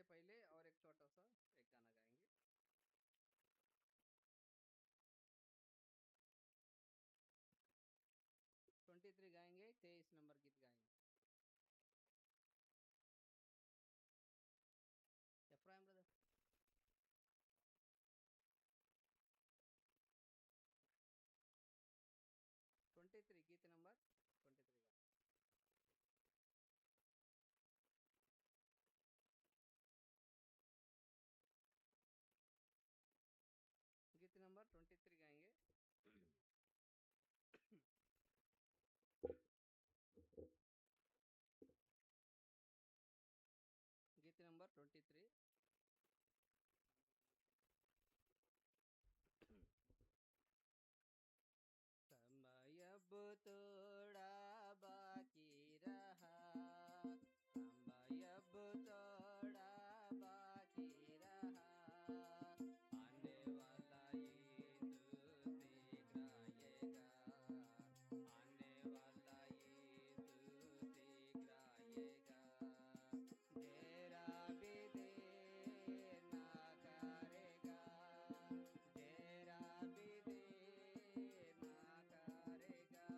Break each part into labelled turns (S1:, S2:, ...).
S1: पहले और एक छोटा सा एक गाना गाएंगे। 23 गाएंगे, 23 नंबर गीत गाएंगे। Ephraim brother. 23 गीत नंबर 23 का। गीत नंबर 23 गाएंगे। गीत नंबर 23। समय अब थोड़ा बाकी रहा, समय अब थोड़ा बाकी रहा, आने वाला यीशु शीघ्र आएगा, आने वाला यीशु शीघ्र आएगा। देर भी देर ना करेगा, देर भी देर ना करेगा,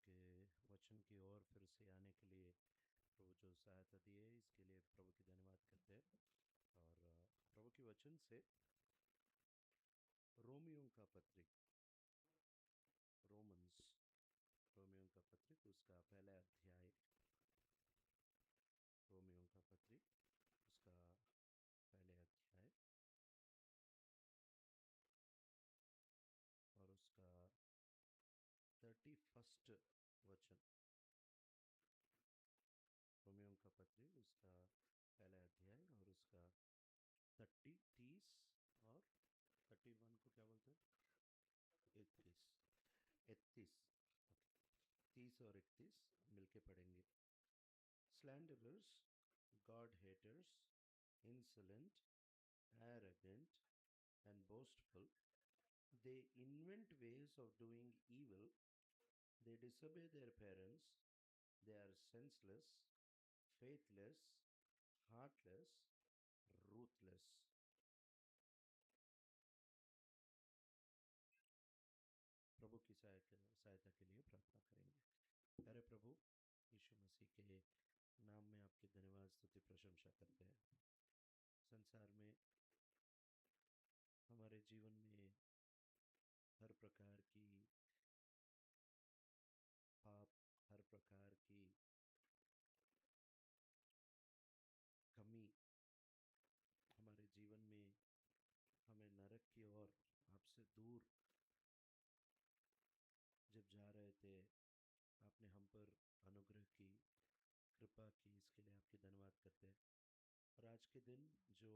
S2: के वचन की ओर फिर से आने के लिए प्रभु जो सहायता दिए इसके लिए प्रभु की धन्यवाद करते हैं। और प्रभु के वचन से रोमियो का पत्रिक रोमन्स रोमियो का पत्रिक उसका पहला अध्याय रोमियो का पत्रिक उसका पहले अध्याय और उसका 31 वचन। रोमियो का पत्रिक उसका पहला अध्याय और उसका 30 और 31 को क्या बोलते हैं 31 31 30 और 31 मिलके पढ़ेंगे। Slanderers, God haters, insolent, arrogant, and boastful, they invent ways of doing evil, they disobey their parents, they are senseless, faithless, heartless, ruthless. प्रभु की सहायता के लिए प्रार्थना करेंगे। प्यारे प्रभु यीशु मसीह के नाम में आपकी धन्यवाद स्तुति प्रशंसा करते हैं। संसार में हमारे जीवन में हर प्रकार की पाप, हर प्रकार की कमी हमारे जीवन में हमें नरक की ओर आपसे दूर जब जा रहे थे, आपने हम पर अनुग्रह की, कृपा की, इसके लिए आपकी धन्यवाद करते हैं। और आज के दिन जो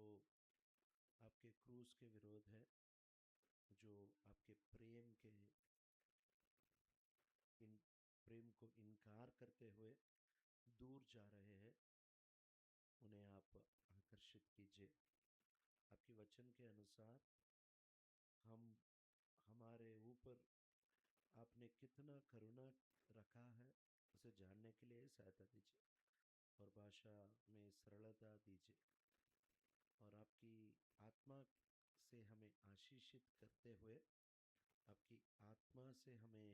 S2: आपके क्रूस के विरोध है, जो आपके प्रेम को इनकार करते हुए दूर जा रहे हैं, उन्हें आप आकर्षित कीजिए। आपके वचन के अनुसार हम हमारे ऊपर आपने कितना करुणा रखा है उसे जानने के लिए सहायता दीजिए और भाषा में सरलता दीजिए और आपकी आत्मा से हमें आशीषित करते हुए आपकी आत्मा से हमें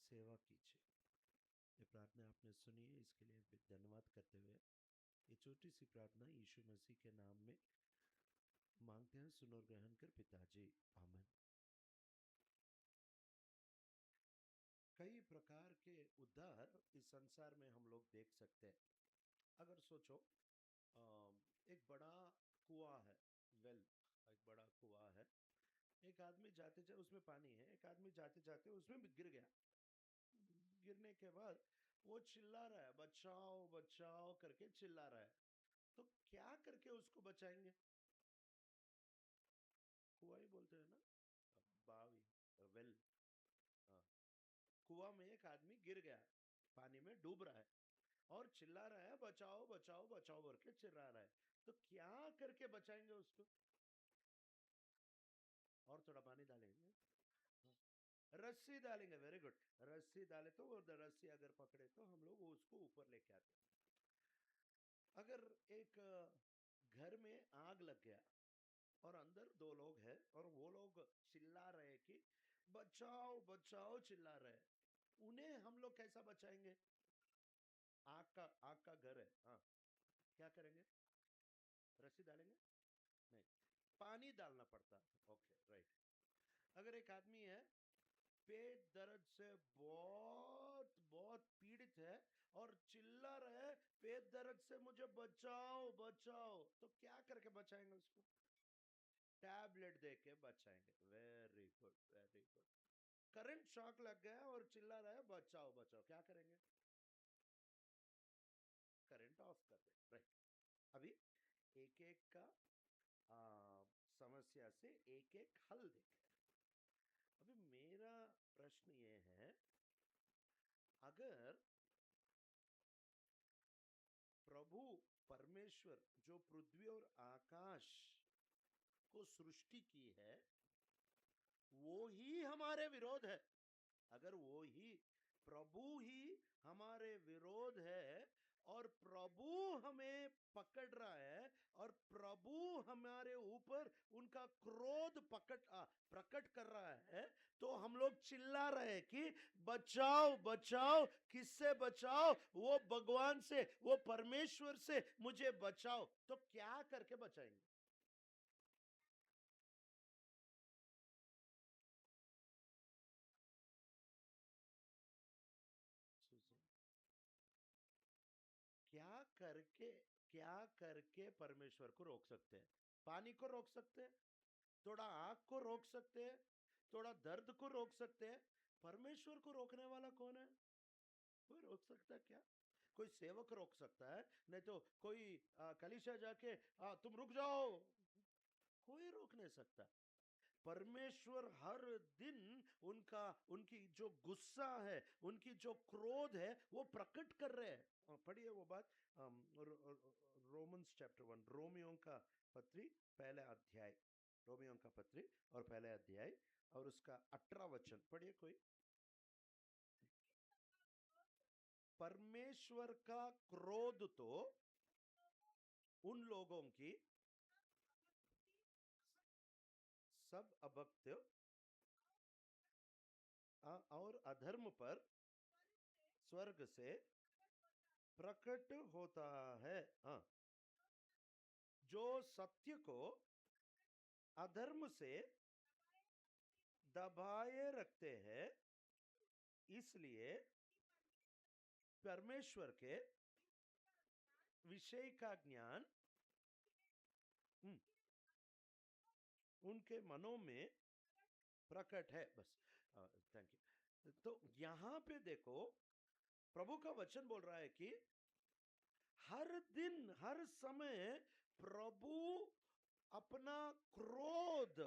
S2: सेवा कीजिए। ये प्रार्थना आपने सुनी है, इसके लिए धन्यवाद करते हुए ये छोटी सी प्रार्थना यीशु मसीह के नाम में मांगते हैं, सुनो और ग्रहण कर पिताजी, आमीन। कई प्रकार के उद्धार इस संसार में हम लोग देख सकते हैं। अगर सोचो एक बड़ा कुआं है, वेल एक बड़ा कुआं है, एक आदमी जाते जाते उसमें पानी है, एक आदमी जाते जाते उसमें भी गिर गया। गिरने के बाद वो चिल्ला रहा है, बचाओ बचाओ करके चिल्ला रहा है। तो क्या करके उसको बचाएंगे? कुआं ही बोलते हैं ना, बावी, वेल। हाँ, कुआं में एक आदमी गिर गया, पानी में डूब रहा है और चिल्ला रहा है बचाओ बचाओ बचाओ करके चिल्ला रहा है। तो क्या करके बचाएंगे उसको? और थोड़ा पानी डालेंगे, रस्सी डालेंगे, वेरी गुड, रस्सी डाले तो वो रस्सी अगर पकड़े तो हम लोग उसको ऊपर लेके आते। अगर एक घर में आग लग गया और अंदर दो लोग हैं और वो लोग चिल्ला रहे कि बचाओ बचाओ चिल्ला रहे, उन्हें हम लोग कैसा बचाएंगे? आग का घर है, हाँ, क्या करेंगे? रस्सी डालेंगे? नहीं, पानी डालना पड़ता है। Okay, right. अगर एक आदमी है पेट दर्द से बहुत बहुत पीड़ित है और चिल्ला रहा है पेट दर्द से मुझे बचाओ बचाओ, तो क्या करके बचाएंगे उसको? टैबलेट दे के बचाएंगे। Very good, very good. Current shock लग गया और चिल्ला रहा है बचाओ बचाओ, क्या करेंगे? करंट ऑफ कर दे, राइट। अभी एक एक का समस्या से एक एक हल देखें। अभी मेरा प्रश्न ये है, अगर प्रभु परमेश्वर जो पृथ्वी और आकाश को सृष्टि की है वो ही हमारे विरोध है, अगर वो ही प्रभु ही हमारे विरोध है और प्रभु हमें पकड़ रहा है और प्रभु हमारे ऊपर उनका क्रोध प्रकट कर रहा है, तो हम लोग चिल्ला रहे हैं कि बचाओ बचाओ, किससे बचाओ? वो भगवान से, वो परमेश्वर से मुझे बचाओ। तो क्या करके बचाएंगे? क्या करके, क्या करके परमेश्वर को रोक सकते हैं? पानी को रोक सकते हैं, थोड़ा आग को रोक सकते हैं, थोड़ा दर्द को रोक सकते हैं। परमेश्वर को रोकने वाला कौन है? कोई रोक सकता है क्या? कोई सेवक रोक सकता है, नहीं तो कोई कलीसिया जाके तुम रुक जाओ, कोई रोक नहीं सकता। परमेश्वर हर दिन उनका, उनकी जो गुस्सा है, उनकी जो क्रोध है, वो प्रकट कर रहे हैं। पढ़िए वो बात, रोमन्स चैप्टर 1, रोमियों का पत्री पहले अध्याय, रोमियों का पत्री और पहले अध्याय और उसका 18 वचन पढ़िए कोई। परमेश्वर का क्रोध तो उन लोगों की सब अभक्त और अधर्म पर स्वर्ग से प्रकट होता है। हाँ, जो सत्य को अधर्म से दबाए रखते हैं, इसलिए परमेश्वर के विषय का ज्ञान उनके मनों में प्रकट है। बस, थैंक यू। तो यहां पे देखो, प्रभु का वचन बोल रहा है कि हर दिन हर समय प्रभु अपना क्रोध,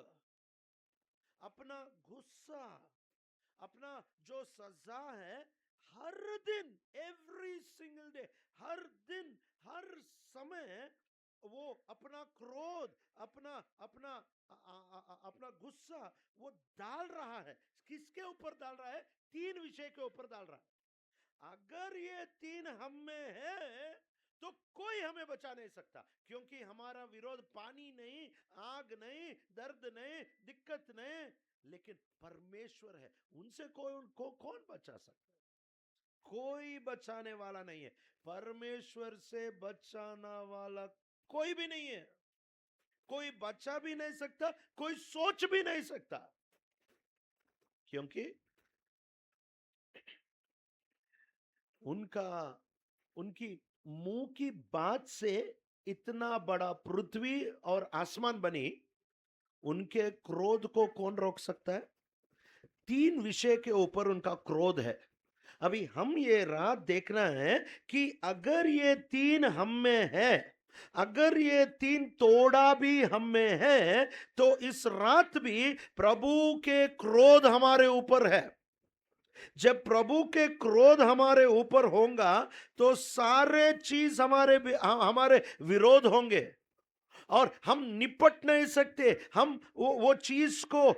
S2: अपना गुस्सा, अपना जो सजा है, हर दिन, एवरी सिंगल डे, हर दिन हर समय वो अपना क्रोध, अपना अपना अपना गुस्सा वो डाल रहा है। किसके ऊपर डाल रहा है? तीन विषय के ऊपर डाल रहा है। अगर ये तीन हम में है तो कोई हमें बचा नहीं सकता, क्योंकि हमारा विरोध पानी नहीं, आग नहीं, दर्द नहीं, दिक्कत नहीं, लेकिन परमेश्वर है। उनसे कोई, उनको कौन बचा सकता है? कोई बचाने वाला नहीं है। परमेश्वर से बचाना वाला कोई भी नहीं है। कोई बचा भी नहीं सकता, कोई सोच भी नहीं सकता, क्योंकि उनका, उनकी मुंह की बात से इतना बड़ा पृथ्वी और आसमान बनी। उनके क्रोध को कौन रोक सकता है? तीन विषय के ऊपर उनका क्रोध है। अभी हम ये रात देखना है कि अगर ये तीन हम में है, अगर ये तीन तोड़ा भी हम में है, तो इस रात भी प्रभु के क्रोध हमारे ऊपर है। जब प्रभु के क्रोध हमारे ऊपर होगा तो सारे चीज हमारे विरोध होंगे और हम निपट नहीं सकते। हम वो चीज को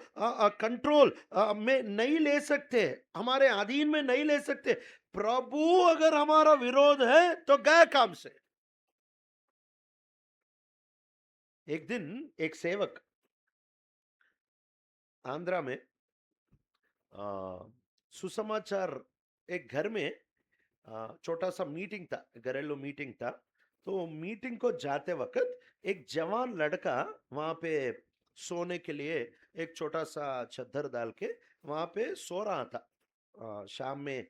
S2: कंट्रोल में नहीं ले सकते, हमारे अधीन में नहीं ले सकते। प्रभु अगर हमारा विरोध है तो गए काम से। एक दिन एक सेवक आंध्रा में सुसमाचार, एक घर में छोटा सा मीटिंग था, घरेलू मीटिंग था। तो मीटिंग को जाते वक्त एक जवान लड़का वहां पे सोने के लिए एक छोटा सा चद्दर डाल के वहां पे सो रहा था, शाम में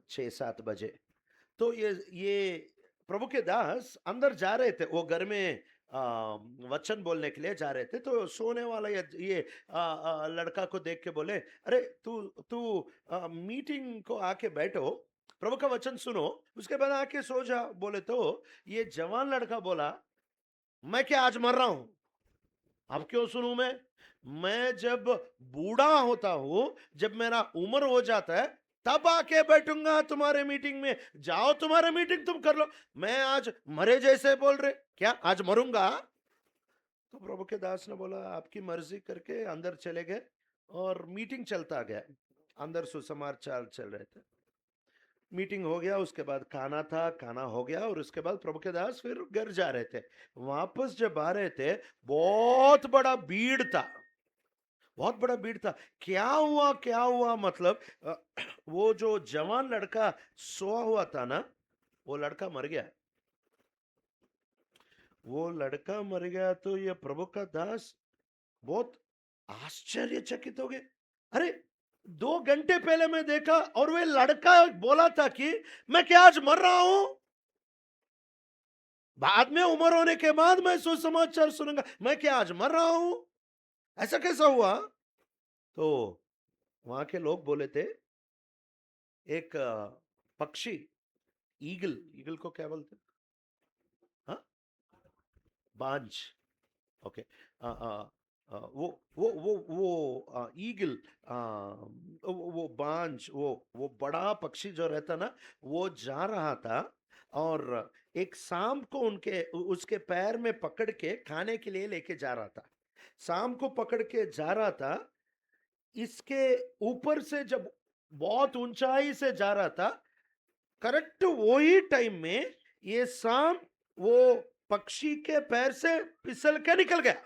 S2: 6-7 बजे। तो ये प्रभु के दास अंदर जा रहे थे, वो घर में वचन बोलने के लिए जा रहे थे। तो सोने वाला ये लड़का को देख के बोले, अरे तू तू मीटिंग को आके बैठो, प्रभु का वचन सुनो, उसके बाद आके सो जा। बोले तो ये जवान लड़का बोला, मैं क्या आज मर रहा हूं? अब क्यों सुनूं मैं जब बूढ़ा होता हूं, जब मेरा उम्र हो जाता है, तब आके बैठूंगा तुम्हारे मीटिंग में। जाओ तुम्हारे मीटिंग तुम कर लो, मैं आज मरे जैसे बोल रहे, क्या आज मरूंगा? तो प्रभु के दास ने बोला, आपकी मर्जी करके अंदर चले गए और मीटिंग चलता गया। अंदर सुसमाचार चल रहे थे, मीटिंग हो गया, उसके बाद खाना था, खाना हो गया, और उसके बाद प्रभु के दास फिर घर जा रहे थे। वापस जब आ रहे थे, बहुत बड़ा भीड़ था, बहुत बड़ा भीड़ था। क्या हुआ मतलब वो जो जवान लड़का सोया हुआ था ना, वो लड़का मर गया। वो लड़का मर गया तो ये प्रभु का दास बहुत आश्चर्यचकित हो गए। अरे 2 घंटे पहले मैं देखा और वे लड़का बोला था कि मैं क्या आज मर रहा हूं, बाद में उम्र होने के बाद मैं सुसमाचार सुनूंगा, मैं क्या आज मर रहा हूं, ऐसा कैसा हुआ? तो वहां के लोग बोले थे, एक पक्षी, ईगल, ईगल को क्या बोलते हैं? हाँ, बांझ। ओके। वो ईगल, वो बांझ, वो बड़ा पक्षी जो रहता ना, वो जा रहा था और एक सांप को उसके पैर में पकड़ के खाने के लिए लेके जा रहा था। सांप को पकड़ के जा रहा था, इसके ऊपर से जब बहुत ऊंचाई से जा रहा था, करेक्ट वही टाइम में ये सांप वो पक्षी के पैर से फिसल के निकल गया।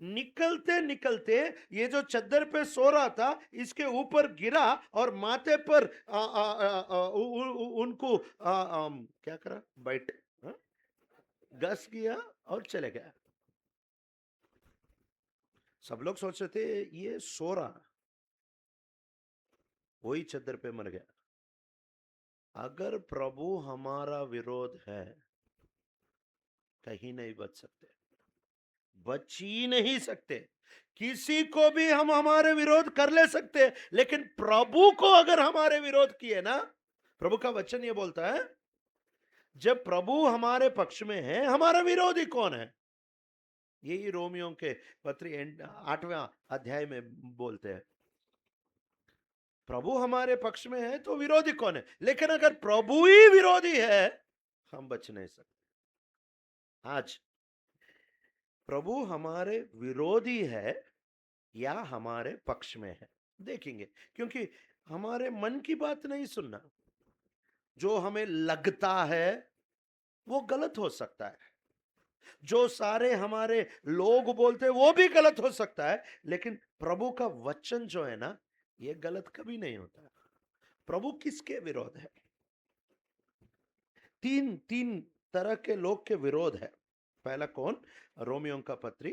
S2: निकलते निकलते ये जो चद्दर पे सो रहा था इसके ऊपर गिरा और माथे पर उनको क्या करा, बाइट, हाँ? घस गया और चले गया। सब लोग सोच रहे थे ये सो रहा, वही चद्दर पे मर गया। अगर प्रभु हमारा विरोध है, कहीं नहीं बच सकते, बच ही नहीं सकते। किसी को भी हम हमारे विरोध कर ले सकते, लेकिन प्रभु को अगर हमारे विरोध किए ना, प्रभु का वचन ये बोलता है, जब प्रभु हमारे पक्ष में है, हमारा विरोधी कौन है? यही रोमियो के पत्री 8वें अध्याय में बोलते हैं, प्रभु हमारे पक्ष में है तो विरोधी कौन है? लेकिन अगर प्रभु ही विरोधी है, हम बच नहीं सकते। आज प्रभु हमारे विरोधी है या हमारे पक्ष में है, देखेंगे। क्योंकि हमारे मन की बात नहीं सुनना, जो हमें लगता है वो गलत हो सकता है, जो सारे हमारे लोग बोलते हैं वो भी गलत हो सकता है, लेकिन प्रभु का वचन जो है ना, ये गलत कभी नहीं होता। प्रभु किसके विरोध है? तीन तीन तरह के लोग के विरोध है। पहला कौन? रोमियो का पत्री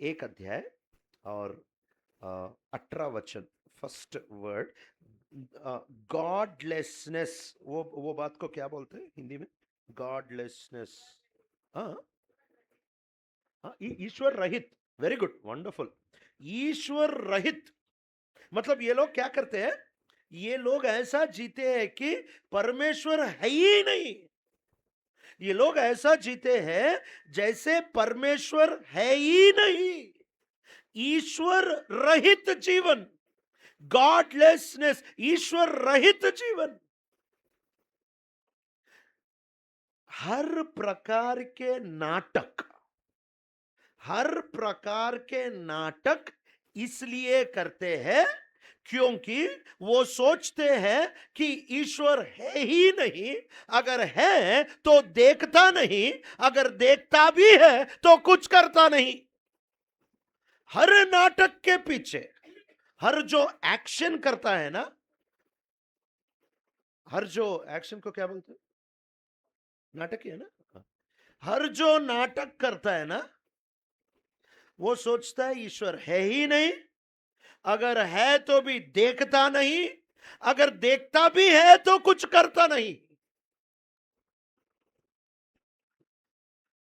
S2: 1 अध्याय और 18 वचन, फर्स्ट वर्ड, गॉडलेसनेस। वो बात को क्या बोलते हैं हिंदी में? गॉडलेसनेस। हाँ, हाँ, ईश्वर रहित। Very good, wonderful. ईश्वर रहित मतलब ये लोग क्या करते हैं? ये लोग ऐसा जीते हैं कि परमेश्वर है ही नहीं। ये लोग ऐसा जीते हैं जैसे परमेश्वर है ही नहीं। ईश्वर रहित जीवन, गॉडलेसनेस, ईश्वर रहित जीवन। हर प्रकार के नाटक, हर प्रकार के नाटक इसलिए करते हैं क्योंकि वो सोचते हैं कि ईश्वर है ही नहीं। अगर है तो देखता नहीं, अगर देखता भी है तो कुछ करता नहीं। हर नाटक के पीछे, हर जो एक्शन करता है ना, हर जो एक्शन को क्या बोलते हैं? नाटक ही है ना। हर जो नाटक करता है ना, वो सोचता है ईश्वर है ही नहीं, अगर है तो भी देखता नहीं, अगर देखता भी है तो कुछ करता नहीं।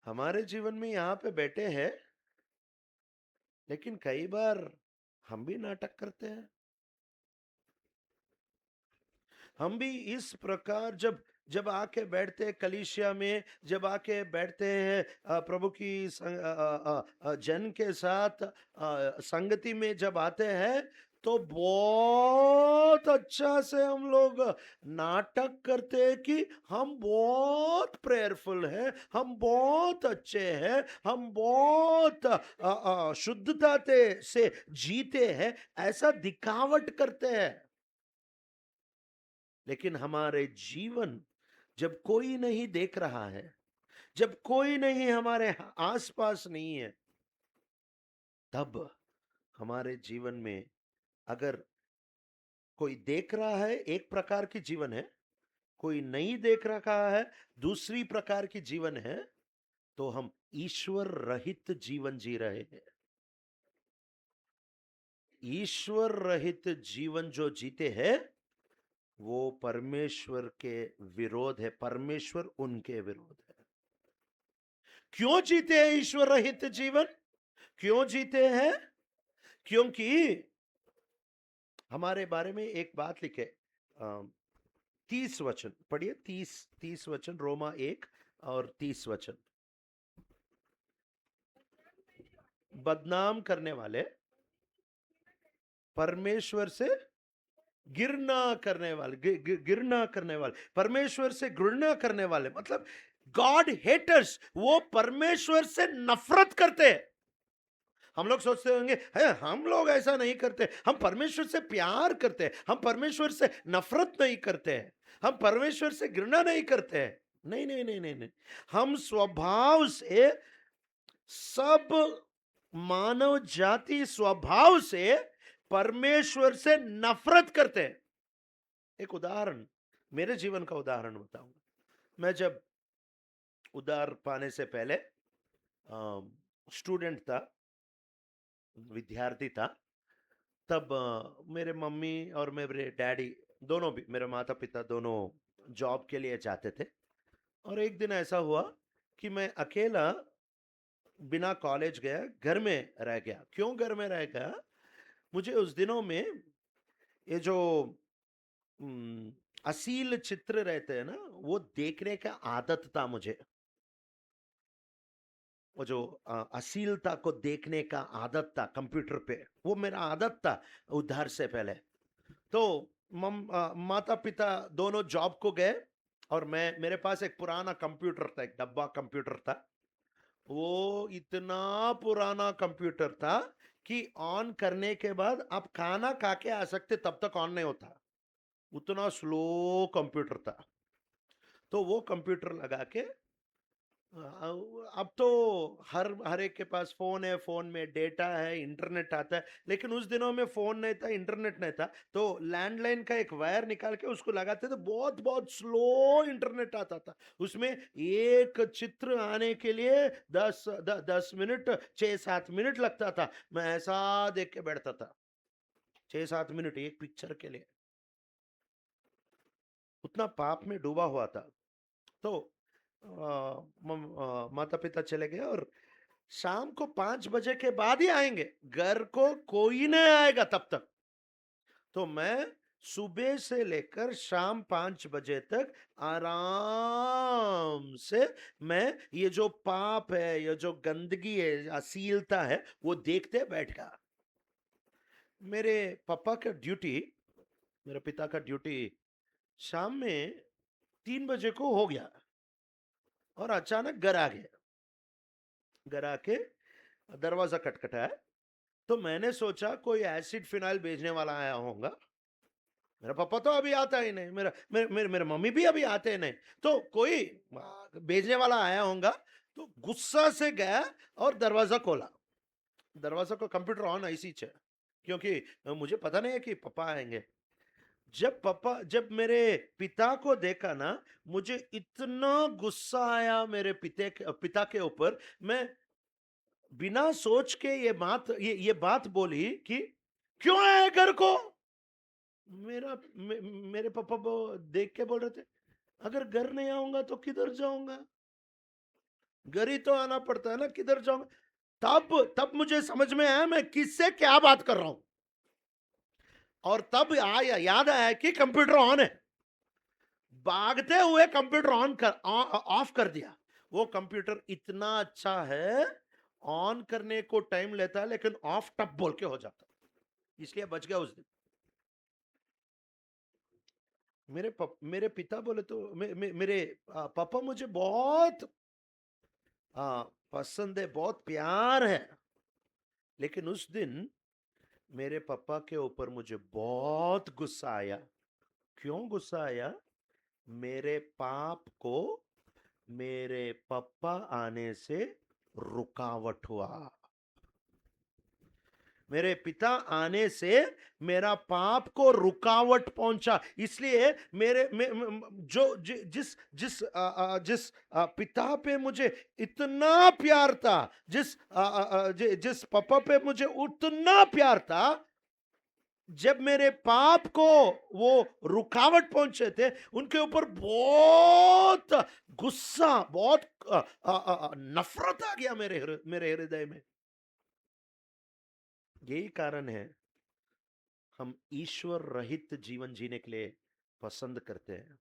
S2: हमारे जीवन में यहां पे बैठे हैं, लेकिन कई बार हम भी नाटक करते हैं। हम भी इस प्रकार जब जब आके बैठते हैं कलीसिया में, जब आके बैठते हैं प्रभु की जन के साथ संगति में जब आते हैं, तो बहुत अच्छा से हम लोग नाटक करते हैं कि हम बहुत प्रेयरफुल हैं, हम बहुत अच्छे हैं, हम बहुत शुद्धता से जीते हैं, ऐसा दिखावट करते हैं। लेकिन हमारे जीवन, जब कोई नहीं देख रहा है, जब कोई नहीं हमारे आसपास नहीं है, तब हमारे जीवन में अगर कोई देख रहा है एक प्रकार की जीवन है, कोई नहीं देख रहा है दूसरी प्रकार की जीवन है, तो हम ईश्वर रहित जीवन जी रहे हैं। ईश्वर रहित जीवन जो जीते हैं वो परमेश्वर के विरोध है, परमेश्वर उनके विरोध है। क्यों जीते हैं ईश्वर रहित जीवन? क्यों जीते हैं? क्योंकि हमारे बारे में एक बात लिखे, 30 वचन पढ़िए, 30 वचन, रोमा 1 और 30 वचन। बदनाम करने वाले, परमेश्वर से गिरना करने वाले, गिरना करने वाले, परमेश्वर से घृणा करने वाले, मतलब गॉड हेटर्स, वो परमेश्वर से नफरत करते हैं। हम लोग सोचते होंगे है हम लोग ऐसा नहीं करते, हम परमेश्वर से प्यार करते हैं, हम परमेश्वर से नफरत नहीं करते हैं, हम परमेश्वर से घृणा नहीं करते हैं। नहीं नहीं नहीं नहीं नहीं, हम स्वभाव से, सब मानव जाति स्वभाव से परमेश्वर से नफरत करते हैं। एक उदाहरण, मेरे जीवन का उदाहरण बताऊंगा। मैं जब उदार पाने से पहले स्टूडेंट था, विद्यार्थी था, तब मेरे मम्मी और मेरे डैडी दोनों भी, मेरे माता पिता दोनों जॉब के लिए जाते थे। और एक दिन ऐसा हुआ कि मैं अकेला बिना कॉलेज गया घर में रह गया। क्यों घर में रह गया? मुझे उस दिनों में ये जो अश्लील चित्र रहते हैं ना, वो देखने का आदत था मुझे। वो जो अश्लीलता को देखने का आदत था कंप्यूटर पे, वो मेरा आदत था उद्धार से पहले। तो माता पिता दोनों जॉब को गए और मेरे पास एक पुराना कंप्यूटर था, एक डब्बा कंप्यूटर था। वो इतना पुराना कंप्यूटर था कि ऑन करने के बाद आप खाना खा के आ सकते, तब तक ऑन नहीं होता, उतना स्लो कंप्यूटर था। तो वो कंप्यूटर लगा के, अब तो हर एक के पास फोन है, फोन में डेटा है, इंटरनेट आता है। लेकिन उस दिनों में फोन नहीं था, इंटरनेट नहीं था, तो लैंडलाइन का एक वायर निकाल के उसको लगाते थे, बहुत बहुत स्लो इंटरनेट आता था। उसमें एक चित्र आने के लिए 10 मिनट, 6-7 मिनट लगता था। मैं ऐसा देख के बैठता था, 6-7 मिनट एक पिक्चर के लिए। उतना पाप में डूबा हुआ था। तो माता पिता चले गए और शाम को 5 बजे के बाद ही आएंगे, घर को कोई नहीं आएगा तब तक। तो मैं सुबह से लेकर शाम 5 बजे तक आराम से, मैं ये जो पाप है, ये जो गंदगी है, अश्लीलता है, वो देखते बैठ गया। मेरे पापा का ड्यूटी, मेरे पिता का ड्यूटी शाम में 3 बजे को हो गया और अचानक घर आ गया। घर आके दरवाजा खटखटाया, तो मैंने सोचा कोई एसिड फिनाइल भेजने वाला आया होगा। मेरा पापा तो अभी आता ही नहीं, मेरा मेरे मेरे मेरे मम्मी भी अभी आते ही नहीं, तो कोई भेजने वाला आया होगा। तो गुस्सा से गया और दरवाजा खोला। दरवाजा को कंप्यूटर ऑन ऐसी है, क्योंकि मुझे पता नहीं है कि पापा आएंगे। जब मेरे पिता को देखा ना, मुझे इतना गुस्सा आया मेरे पिता के ऊपर। मैं बिना सोच के ये बात बोली कि क्यों आए घर को। मेरे पापा देख के बोल रहे थे, अगर घर नहीं आऊंगा तो किधर जाऊंगा, घर ही तो आना पड़ता है ना, किधर जाऊंगा। तब मुझे समझ में आया मैं किससे क्या बात कर रहा हूं। और तब आया, याद आया कि कंप्यूटर ऑन है। भागते हुए कंप्यूटर ऑफ कर दिया। वो कंप्यूटर इतना अच्छा है, ऑन करने को टाइम लेता है लेकिन ऑफ टप बोल के हो जाता, इसलिए बच गया उस दिन। मेरे पिता बोले तो मेरे पापा मुझे बहुत पसंद है, बहुत प्यार है। लेकिन उस दिन मेरे पापा के ऊपर मुझे बहुत गुस्सा आया। क्यों गुस्सा आया? मेरे पाप को मेरे पापा आने से रुकावट हुआ। मेरे पिता आने से मेरा पाप को रुकावट पहुंचा, इसलिए मेरे जो जिस पिता पे मुझे इतना प्यार था, जिस पापा पे मुझे उतना प्यार था, जब मेरे पाप को वो रुकावट पहुंचे थे, उनके ऊपर बहुत गुस्सा, बहुत नफरत आ गया मेरे हृदय में। यही कारण है हम ईश्वर रहित जीवन जीने के लिए पसंद करते हैं।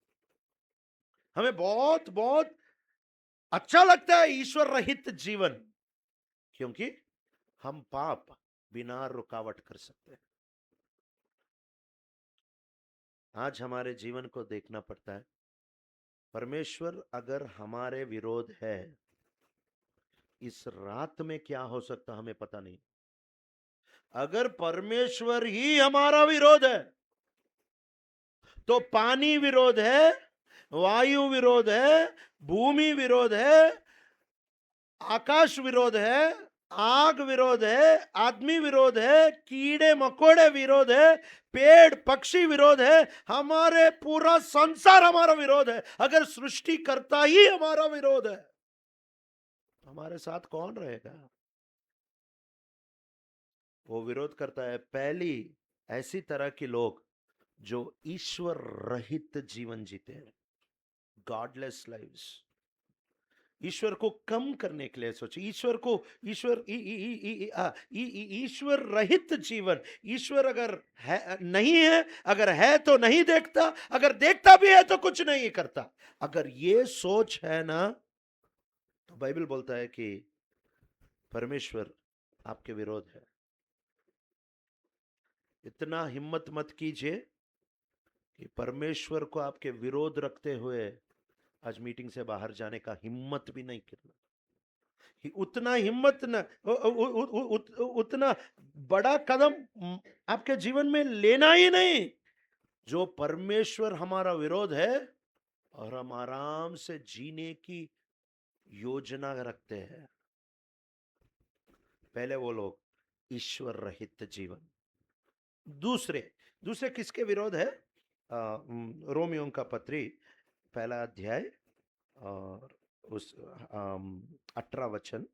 S2: हमें बहुत बहुत अच्छा लगता है ईश्वर रहित जीवन, क्योंकि हम पाप बिना रुकावट कर सकते हैं। आज हमारे जीवन को देखना पड़ता है, परमेश्वर अगर हमारे विरोध है, इस रात में क्या हो सकता हमें पता नहीं। अगर परमेश्वर ही हमारा विरोध है, तो पानी विरोध है, वायु विरोध है, भूमि विरोध है, आकाश विरोध है, आग विरोध है, आदमी विरोध है, कीड़े मकोड़े विरोध है, पेड़ पक्षी विरोध है, हमारे पूरा संसार हमारा विरोध है। अगर सृष्टिकर्ता ही हमारा विरोध है, हमारे साथ कौन रहेगा? वो विरोध करता है पहली ऐसी तरह के लोग जो ईश्वर रहित जीवन जीते हैं, गॉडलेस लाइव्स। ईश्वर को कम करने के लिए सोचे, ईश्वर रहित जीवन। ईश्वर अगर है नहीं है, अगर है तो नहीं देखता, अगर देखता भी है तो कुछ नहीं करता। अगर ये सोच है ना, तो बाइबल बोलता है कि परमेश्वर आपके विरोध है। इतना हिम्मत मत कीजिए कि परमेश्वर को आपके विरोध रखते हुए आज मीटिंग से बाहर जाने का हिम्मत भी नहीं करना। उतना हिम्मत न उतना बड़ा कदम आपके जीवन में लेना ही नहीं। जो परमेश्वर हमारा विरोध है और हम आराम से जीने की योजना रखते हैं, पहले वो लोग ईश्वर रहित जीवन। दूसरे दूसरे किसके विरोध है? रोमियो का पत्री पहला अध्याय और उस 18 वचन,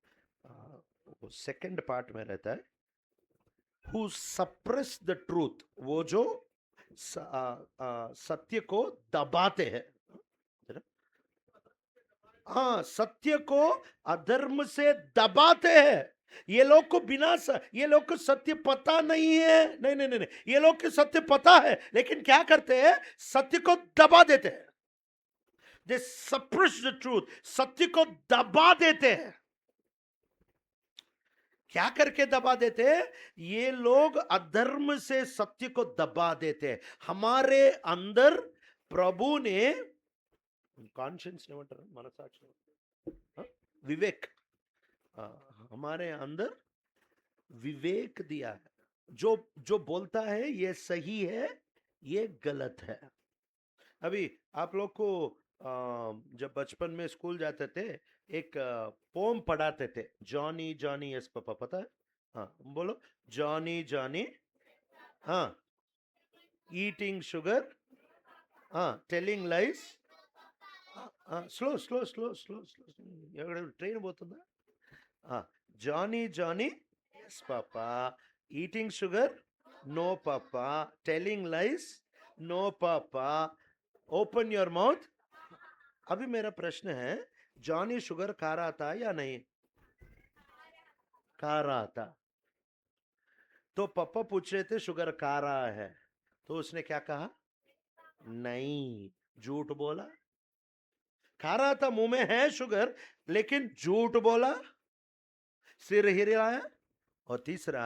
S2: सेकंड पार्ट में रहता है, हु सप्रेस द ट्रूथ, वो जो सत्य को दबाते हैं। हाँ, सत्य को अधर्म से दबाते हैं। ये लोग को ये लोग को सत्य पता नहीं है। नहीं नहीं नहीं, ये लोग को सत्य पता है, लेकिन क्या करते हैं? सत्य को दबा देते हैं। They suppress the truth, सत्य को दबा देते हैं। क्या करके दबा देते हैं? ये लोग अधर्म से सत्य को दबा देते हैं। हमारे अंदर प्रभु ने कॉन्शियंस मनसाक्षी, विवेक, हमारे अंदर विवेक दिया है, जो जो बोलता है ये सही है, ये गलत है। अभी आप लोग को जब बचपन में स्कूल जाते थे, एक पोम पढ़ाते थे, जॉनी जॉनी यस पापा, पता है? हाँ बोलो, जॉनी जॉनी, हाँ, ईटिंग शुगर, हाँ, telling lies, slow slow slow slow slow, train పోతుందా? Johnny Johnny, yes papa, eating sugar, no papa, telling lies, no papa, open your mouth। अभी मेरा प्रश्न है, जॉनी शुगर खा रहा था या नहीं? खा रहा था। तो पापा पूछ रहे थे शुगर खा रहा है, तो उसने क्या कहा? नहीं, झूठ बोला। खा रहा था, मुंह में है शुगर, लेकिन झूठ बोला, सिर हिलाया। और तीसरा,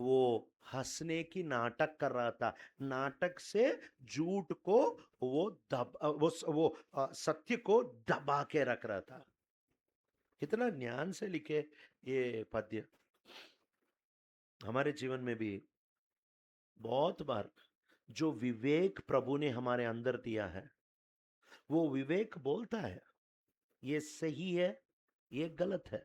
S2: वो हंसने की नाटक कर रहा था। नाटक से झूठ को वो सत्य को दबा के रख रहा था। कितना ज्ञान से लिखे ये पद्य। हमारे जीवन में भी बहुत बार जो विवेक प्रभु ने हमारे अंदर दिया है, वो विवेक बोलता है ये सही है, ये गलत है।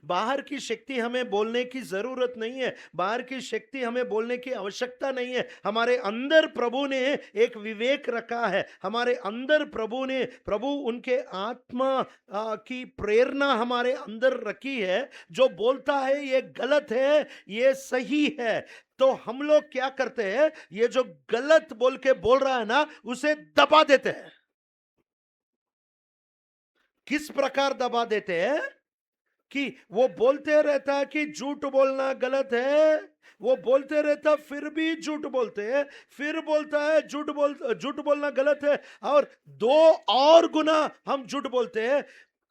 S2: बाहर की शक्ति हमें बोलने की जरूरत नहीं है, बाहर की शक्ति हमें बोलने की आवश्यकता नहीं है। हमारे अंदर प्रभु ने एक विवेक रखा है, हमारे अंदर प्रभु उनके आत्मा की प्रेरणा हमारे अंदर रखी है। जो बोलता है ये गलत है, ये सही है, तो हम लोग क्या करते हैं, ये जो गलत बोल रहा है ना, उसे दबा देते हैं। किस प्रकार दबा देते हैं कि वो बोलते रहता है कि झूठ बोलना गलत है, वो बोलते रहता फिर भी झूठ बोलते हैं, फिर बोलता है झूठ बोलना गलत है, और 2 और गुना हम झूठ बोलते हैं।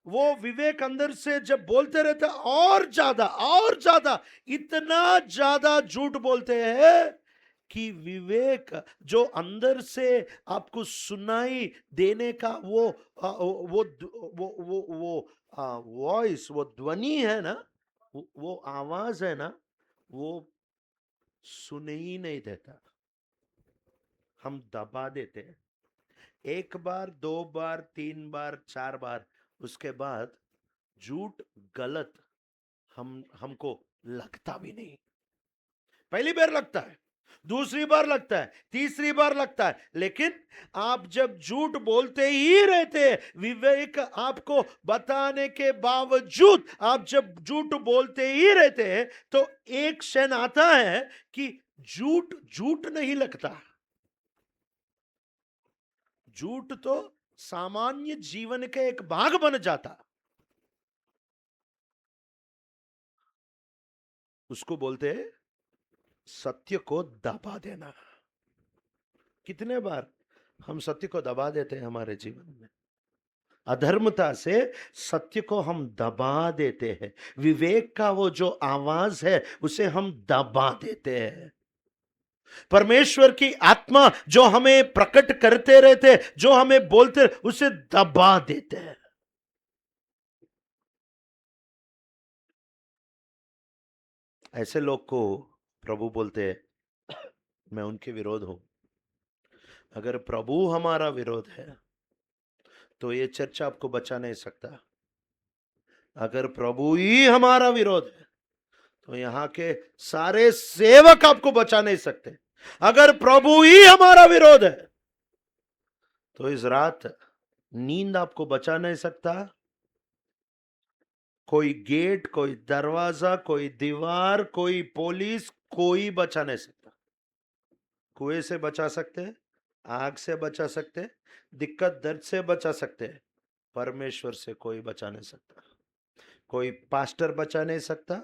S2: वो विवेक अंदर से जब बोलते रहता और ज्यादा इतना ज्यादा झूठ बोलते हैं कि विवेक जो अंदर से आपको सुनाई देने का वो वॉइस, वो ध्वनि है ना, वो आवाज है ना, वो सुने ही नहीं देता। हम दबा देते हैं 1 बार, 2 बार, 3 बार, 4 बार, उसके बाद झूठ गलत हमको लगता भी नहीं। पहली बार लगता है, दूसरी बार लगता है, तीसरी बार लगता है, लेकिन आप जब झूठ बोलते ही रहते हैं, विवेक आपको बताने के बावजूद आप जब झूठ बोलते ही रहते हैं, तो एक क्षण आता है कि झूठ झूठ नहीं लगता। झूठ तो सामान्य जीवन का एक भाग बन जाता। उसको बोलते हैं सत्य को दबा देना। कितने बार हम सत्य को दबा देते हैं हमारे जीवन में, अधर्मता से सत्य को हम दबा देते हैं। विवेक का वो जो आवाज है उसे हम दबा देते हैं। परमेश्वर की आत्मा जो हमें प्रकट करते रहते, जो हमें बोलते, उसे दबा देते हैं। ऐसे लोग को प्रभु बोलते हैं मैं उनके विरोध हूं। अगर प्रभु हमारा विरोध है तो ये चर्च आपको बचा नहीं सकता। अगर प्रभु ही हमारा विरोध है तो यहां के सारे सेवक आपको बचा नहीं सकते। अगर प्रभु ही हमारा विरोध है तो इस रात नींद आपको बचा नहीं सकता। कोई गेट, कोई दरवाजा, कोई दीवार, कोई पुलिस, कोई बचा नहीं सकता। कुएं से बचा सकते हैं, आग से बचा सकते हैं, दिक्कत दर्द से बचा सकते हैं, परमेश्वर से कोई बचा नहीं सकता। कोई पास्टर बचा नहीं सकता,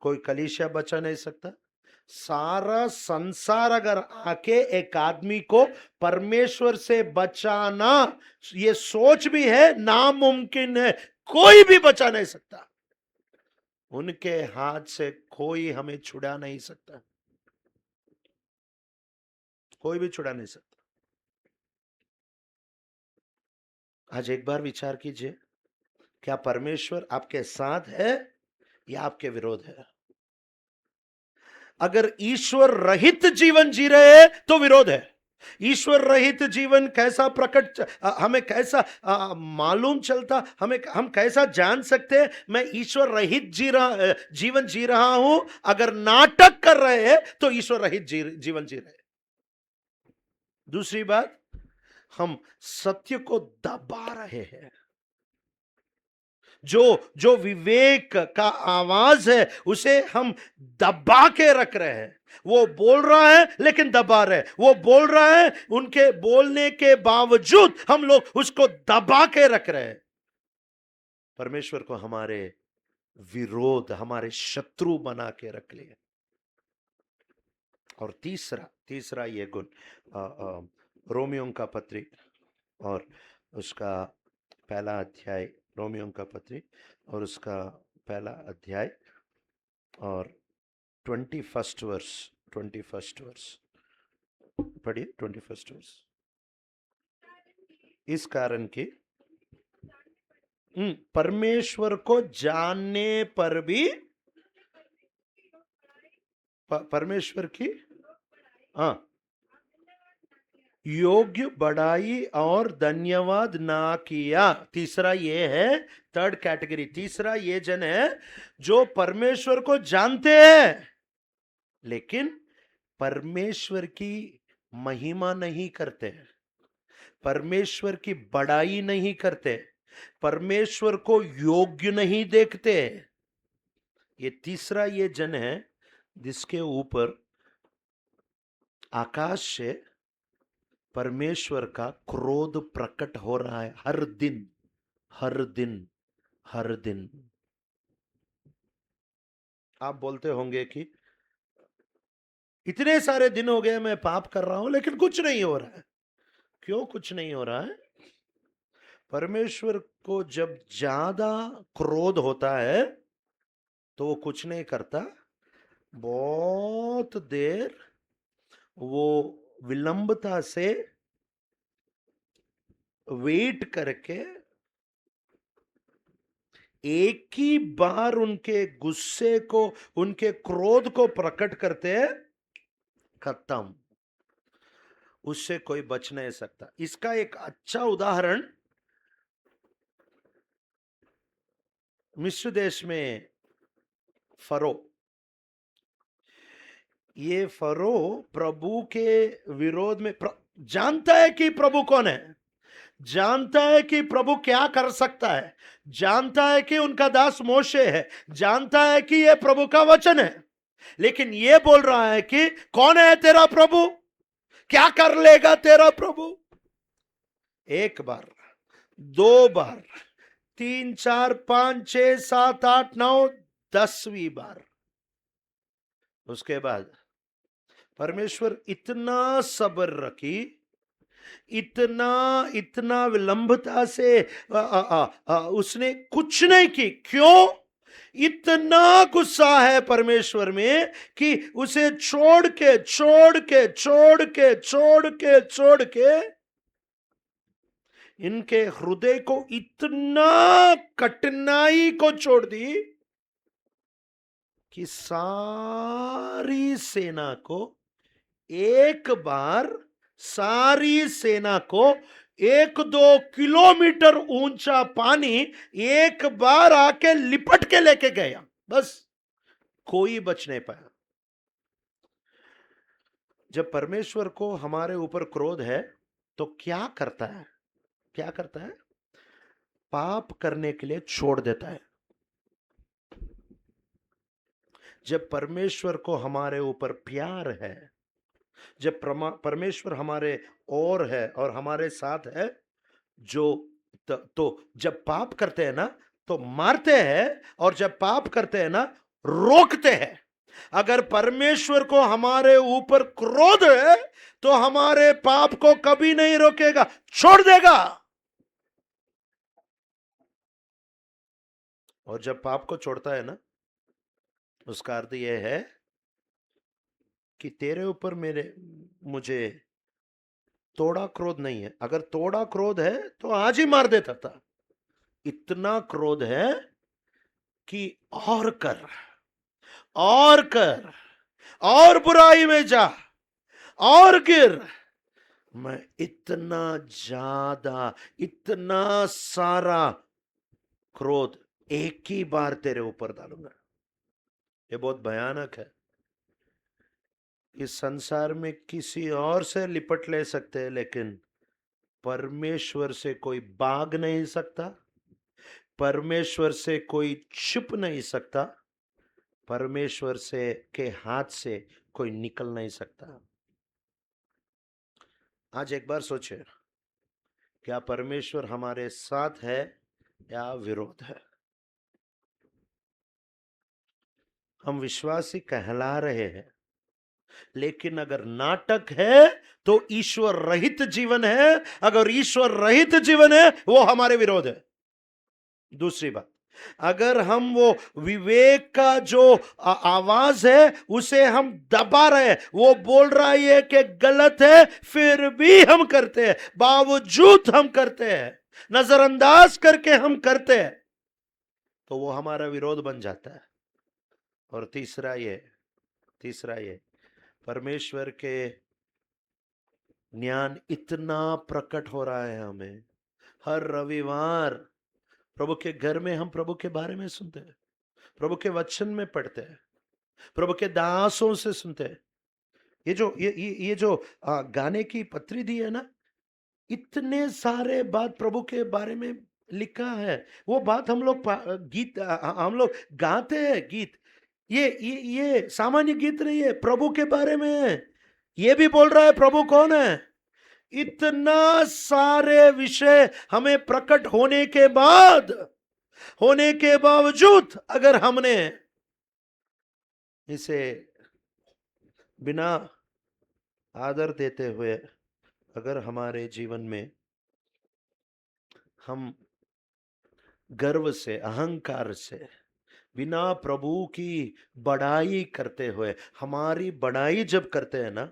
S2: कोई कलीसिया बचा नहीं सकता। सारा संसार अगर आके एक आदमी को परमेश्वर से बचाना ये सोच भी है, नामुमकिन है। कोई भी बचा नहीं सकता। उनके हाथ से कोई हमें छुड़ा नहीं सकता, कोई भी छुड़ा नहीं सकता। आज एक बार विचार कीजिए, क्या परमेश्वर आपके साथ है या आपके विरोध है? अगर ईश्वर रहित जीवन जी रहे हैं तो विरोध है। ईश्वर रहित जीवन कैसा हमें कैसा मालूम चलता, हम कैसा जान सकते हैं मैं ईश्वर रहित जीवन जी रहा हूं? अगर नाटक कर रहे हैं तो ईश्वर रहित जीवन जी रहे हैं। दूसरी बात, हम सत्य को दबा रहे हैं। जो विवेक का आवाज है उसे हम दबा के रख रहे हैं। वो बोल रहा है लेकिन दबा रहे, वो बोल रहा है, उनके बोलने के बावजूद हम लोग उसको दबा के रख रहे हैं। परमेश्वर को हमारे विरोध, हमारे शत्रु बना के रख लिए। और तीसरा ये गुण, रोमियों का पत्री और उसका पहला अध्याय, रोमियों का पत्री और उसका पहला अध्याय और 21st वर्ष पढ़िए। 21st वर्ष, इस कारण कि परमेश्वर को जानने पर भी परमेश्वर की योग्य बड़ाई और धन्यवाद ना किया। तीसरा ये है, थर्ड कैटेगरी, तीसरा ये जन है जो परमेश्वर को जानते हैं लेकिन परमेश्वर की महिमा नहीं करते, परमेश्वर की बड़ाई नहीं करते, परमेश्वर को योग्य नहीं देखते। ये तीसरा ये जन है जिसके ऊपर आकाश से परमेश्वर का क्रोध प्रकट हो रहा है हर दिन, हर दिन, हर दिन। आप बोलते होंगे कि इतने सारे दिन हो गए मैं पाप कर रहा हूं लेकिन कुछ नहीं हो रहा है। क्यों कुछ नहीं हो रहा है? परमेश्वर को जब ज्यादा क्रोध होता है तो वो कुछ नहीं करता, बहुत देर वो विलंबता से वेट करके एक ही बार उनके गुस्से को, उनके क्रोध को प्रकट करते हैं, खत्म, उससे कोई बच नहीं सकता। इसका एक अच्छा उदाहरण मिस्र देश में फरो, ये फरो प्रभु के विरोध में जानता है कि प्रभु कौन है, जानता है कि प्रभु क्या कर सकता है, जानता है कि उनका दास मोशे है, जानता है कि यह प्रभु का वचन है, लेकिन यह बोल रहा है कि कौन है तेरा प्रभु, क्या कर लेगा तेरा प्रभु। एक बार, दो बार, 3, 4, 5, 6, 7, 8, 9, 10वीं बार, उसके बाद परमेश्वर इतना सब्र रखी, इतना इतना विलंबता से उसने कुछ नहीं की। क्यों? इतना गुस्सा है परमेश्वर में कि उसे छोड़ के छोड़ के छोड़ के छोड़ के छोड़ के इनके हृदय को इतना कठिनाई को छोड़ दी कि सारी सेना को एक बार, सारी सेना को 1-2 किलोमीटर ऊंचा पानी एक बार आके लिपट के लेके गया, बस कोई बच नहीं पाया। जब परमेश्वर को हमारे ऊपर क्रोध है तो क्या करता है, क्या करता है? पाप करने के लिए छोड़ देता है। जब परमेश्वर को हमारे ऊपर प्यार है, जब परमेश्वर हमारे और है और हमारे साथ है, जो तो जब पाप करते हैं ना तो मारते हैं, और जब पाप करते हैं ना रोकते हैं। अगर परमेश्वर को हमारे ऊपर क्रोध है तो हमारे पाप को कभी नहीं रोकेगा, छोड़ देगा। और जब पाप को छोड़ता है ना, उसका अर्थ यह है कि तेरे ऊपर मुझे तोड़ा क्रोध नहीं है। अगर तोड़ा क्रोध है तो आज ही मार देता था। इतना क्रोध है कि और कर, और कर, और बुराई में जा, और गिर, मैं इतना ज्यादा, इतना सारा क्रोध एक ही बार तेरे ऊपर डालूंगा। ये बहुत भयानक है। इस संसार में किसी और से लिपट ले सकते हैं लेकिन परमेश्वर से कोई भाग नहीं सकता, परमेश्वर से कोई छिप नहीं सकता, परमेश्वर से के हाथ से कोई निकल नहीं सकता। आज एक बार सोचे, क्या परमेश्वर हमारे साथ है या विरोध है? हम विश्वासी कहला रहे हैं लेकिन अगर नाटक है तो ईश्वर रहित जीवन है, अगर ईश्वर रहित जीवन है वो हमारे विरोध है। दूसरी बात, अगर हम वो विवेक का जो आवाज है उसे हम दबा रहे हैं, वो बोल रहा है कि गलत है फिर भी हम करते हैं, बावजूद हम करते हैं, नजरअंदाज करके हम करते हैं, तो वो हमारा विरोध बन जाता है। और तीसरा ये, परमेश्वर के ज्ञान इतना प्रकट हो रहा है हमें। हर रविवार प्रभु के घर में हम प्रभु के बारे में सुनते हैं, प्रभु के वचन में पढ़ते हैं, प्रभु के दासों से सुनते हैं। ये जो गाने की पत्री दी है ना, इतने सारे बात प्रभु के बारे में लिखा है। वो बात हम लोग गीत हम लोग गाते हैं गीत। ये सामान्य गीत नहीं है, प्रभु के बारे में है। ये भी बोल रहा है प्रभु कौन है। इतना सारे विषय हमें प्रकट होने के बाद, होने के बावजूद अगर हमने इसे बिना आदर देते हुए अगर हमारे जीवन में हम गर्व से, अहंकार से, बिना प्रभु की बड़ाई करते हुए, हमारी बड़ाई जब करते हैं ना,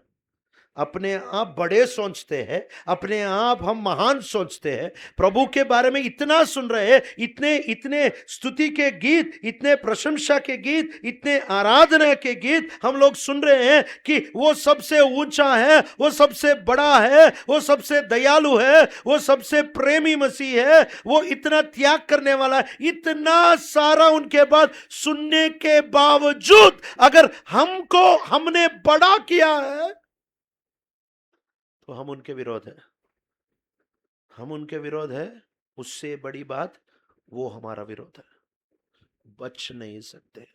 S2: अपने आप बड़े सोचते हैं, अपने आप हम महान सोचते हैं, प्रभु के बारे में इतना सुन रहे हैं, इतने इतने स्तुति के गीत, इतने प्रशंसा के गीत, इतने आराधना के गीत हम लोग सुन रहे हैं कि वो सबसे ऊंचा है, वो सबसे बड़ा है, वो सबसे दयालु है, वो सबसे प्रेमी मसीह है, वो इतना त्याग करने वाला है। इतना सारा उनके बाद सुनने के बावजूद अगर हमने बड़ा किया है तो हम उनके विरोध है, हम उनके विरोध है। उससे बड़ी बात वो हमारा विरोध है। बच नहीं सकते,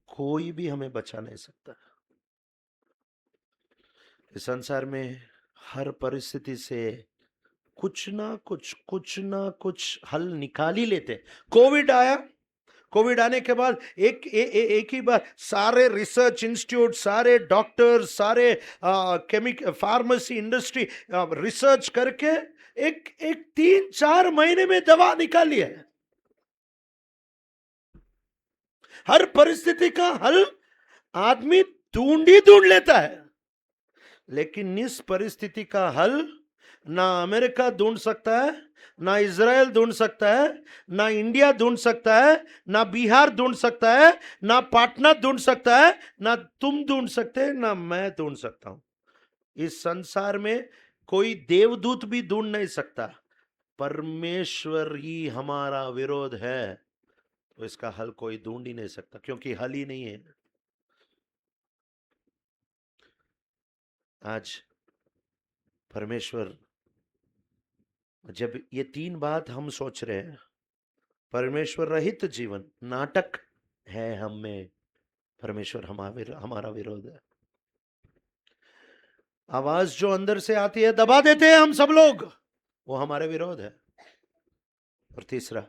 S2: कोई भी हमें बचा नहीं सकता। इस संसार में हर परिस्थिति से कुछ ना कुछ हल निकाल ही लेते। कोविड आया, कोविड आने के बाद एक ही बार सारे रिसर्च इंस्टीट्यूट, सारे डॉक्टर, सारे केमिकल फार्मेसी इंडस्ट्री रिसर्च करके एक 3-4 महीने में दवा निकाली है। हर परिस्थिति का हल आदमी ढूंढ लेता है, लेकिन इस परिस्थिति का हल ना अमेरिका ढूंढ सकता है, ना इजराइल ढूंढ सकता है, ना इंडिया ढूंढ सकता है, ना बिहार ढूंढ सकता है, ना पाटना ढूंढ सकता है, ना तुम ढूंढ सकते हैं, ना मैं ढूंढ सकता हूं। इस संसार में कोई देवदूत भी ढूंढ नहीं सकता। परमेश्वर ही हमारा विरोध है, तो इसका हल कोई ढूंढ ही नहीं सकता, क्योंकि हल ही नहीं है। आज परमेश्वर, जब ये 3 बात हम सोच रहे हैं, परमेश्वर रहित जीवन नाटक है हम में, परमेश्वर हमारा विरोध है। आवाज जो अंदर से आती है दबा देते हैं हम सब लोग, वो हमारे विरोध है। और तीसरा,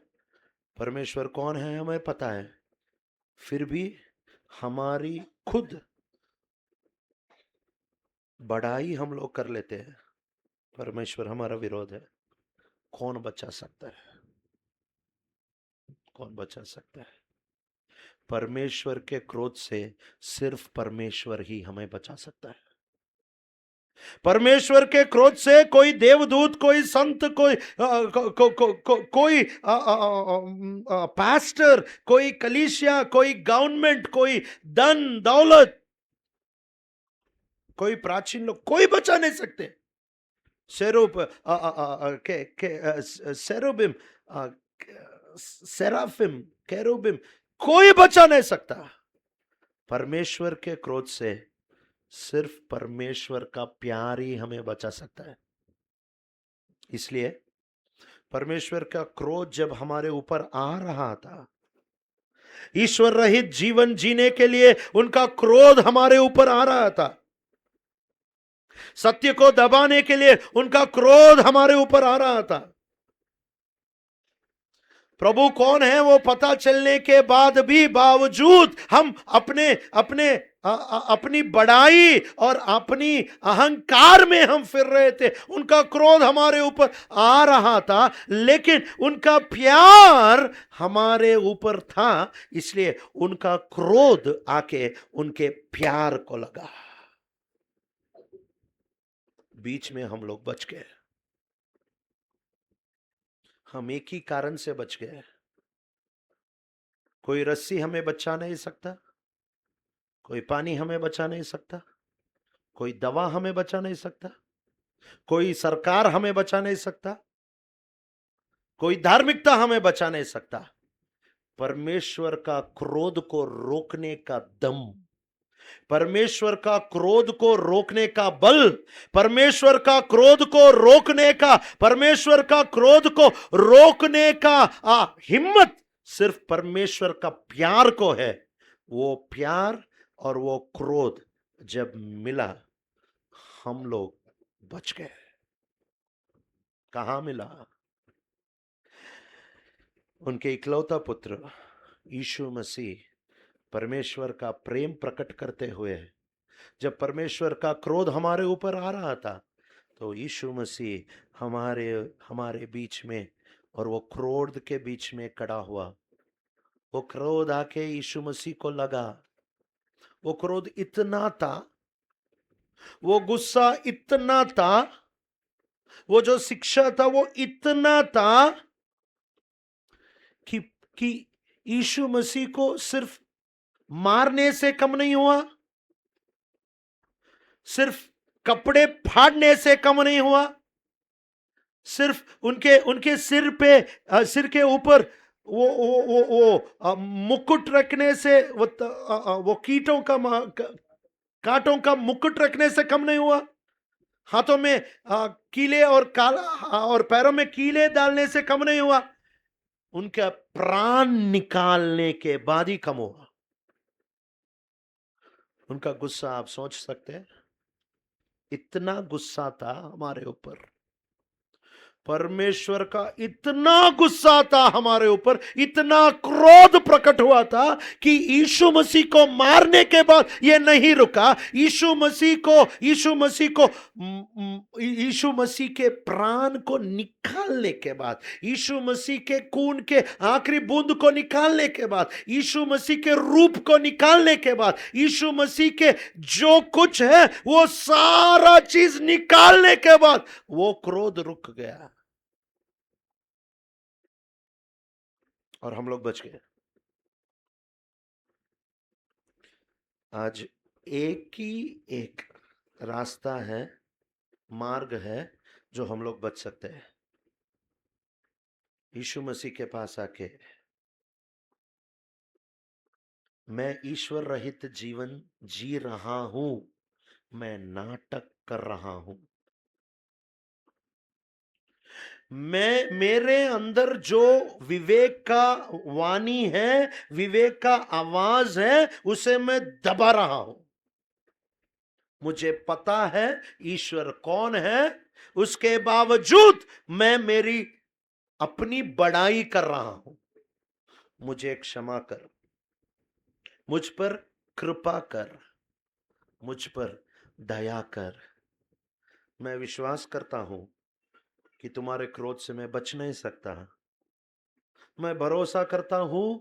S2: परमेश्वर कौन है हमें पता है, फिर भी हमारी खुद बड़ाई हम लोग कर लेते हैं। परमेश्वर हमारा विरोध है। कौन बचा सकता है, कौन बचा सकता है? परमेश्वर के क्रोध से सिर्फ परमेश्वर ही हमें बचा सकता है। परमेश्वर के क्रोध से कोई देवदूत, कोई संत, कोई पास्टर, कोई कलीसिया, कोई गवर्नमेंट, कोई धन दौलत, कोई प्राचीन लोग, कोई बचा नहीं सकते। सेरुबिम, सेराफिम, केरुबिम, कोई बचा नहीं सकता। परमेश्वर के क्रोध से सिर्फ परमेश्वर का प्यार ही हमें बचा सकता है। इसलिए परमेश्वर का क्रोध जब हमारे ऊपर आ रहा था, ईश्वर रहित जीवन जीने के लिए उनका क्रोध हमारे ऊपर आ रहा था, सत्य को दबाने के लिए उनका क्रोध हमारे ऊपर आ रहा था। प्रभु कौन है वो पता चलने के बाद भी बावजूद हम अपनी बड़ाई और अपनी अहंकार में हम फिर रहे थे। उनका क्रोध हमारे ऊपर आ रहा था, लेकिन उनका प्यार हमारे ऊपर था, इसलिए उनका क्रोध आके उनके प्यार को लगा। बीच में हम लोग बच गए। हम एक ही कारण से बच गए। कोई रस्सी हमें बचा नहीं सकता, कोई पानी हमें बचा नहीं सकता, कोई दवा हमें बचा नहीं सकता, कोई सरकार हमें बचा नहीं सकता, कोई धार्मिकता हमें बचा नहीं सकता। परमेश्वर का क्रोध को रोकने का दम, परमेश्वर का क्रोध को रोकने का बल, परमेश्वर का क्रोध को रोकने का, परमेश्वर का क्रोध को रोकने का हिम्मत सिर्फ परमेश्वर का प्यार को है। वो प्यार और वो क्रोध जब मिला, हम लोग बच गए। कहां मिला? उनके इकलौता पुत्र यीशु मसीह परमेश्वर का प्रेम प्रकट करते हुए, जब परमेश्वर का क्रोध हमारे ऊपर आ रहा था, तो यीशु मसीह हमारे हमारे बीच में, और वो क्रोध के बीच में खड़ा हुआ। वो क्रोध आके यीशु मसीह को लगा। वो क्रोध इतना था, वो गुस्सा इतना था, वो जो शिक्षा था वो इतना था कि यीशु मसीह को सिर्फ मारने से कम नहीं हुआ, सिर्फ कपड़े फाड़ने से कम नहीं हुआ, सिर्फ उनके उनके सिर सिर के ऊपर वो मुकुट रखने से, वो कांटों का मुकुट रखने से कम नहीं हुआ, हाथों में कीले और काला और पैरों में कीले डालने से कम नहीं हुआ, उनका प्राण निकालने के बाद ही कम हुआ। उनका गुस्सा आप सोच सकते हैं, इतना गुस्सा था हमारे ऊपर। परमेश्वर का इतना गुस्सा था हमारे ऊपर, इतना क्रोध प्रकट हुआ था कि यीशु मसीह को मारने के बाद यह नहीं रुका। यीशु मसीह के प्राण को निकालने के बाद, यीशु मसीह के खून के आखिरी बूंद को निकालने के बाद, यीशु मसीह के रूप को निकालने के बाद, यीशु मसीह के जो कुछ है वो सारा चीज निकालने के बाद वो क्रोध रुक गया और हम लोग बच गए। आज एक रास्ता है, मार्ग है जो हम लोग बच सकते हैं। यीशु मसीह के पास आके, मैं ईश्वर रहित जीवन जी रहा हूं, मैं नाटक कर रहा हूं, मेरे अंदर जो विवेक का वाणी है, विवेक का आवाज है, उसे मैं दबा रहा हूं। मुझे पता है ईश्वर कौन है, उसके बावजूद मैं मेरी अपनी बड़ाई कर रहा हूं। मुझे क्षमा कर, मुझ पर कृपा कर, मुझ पर दया कर। मैं विश्वास करता हूं कि तुम्हारे क्रोध से मैं बच नहीं सकता। मैं भरोसा करता हूं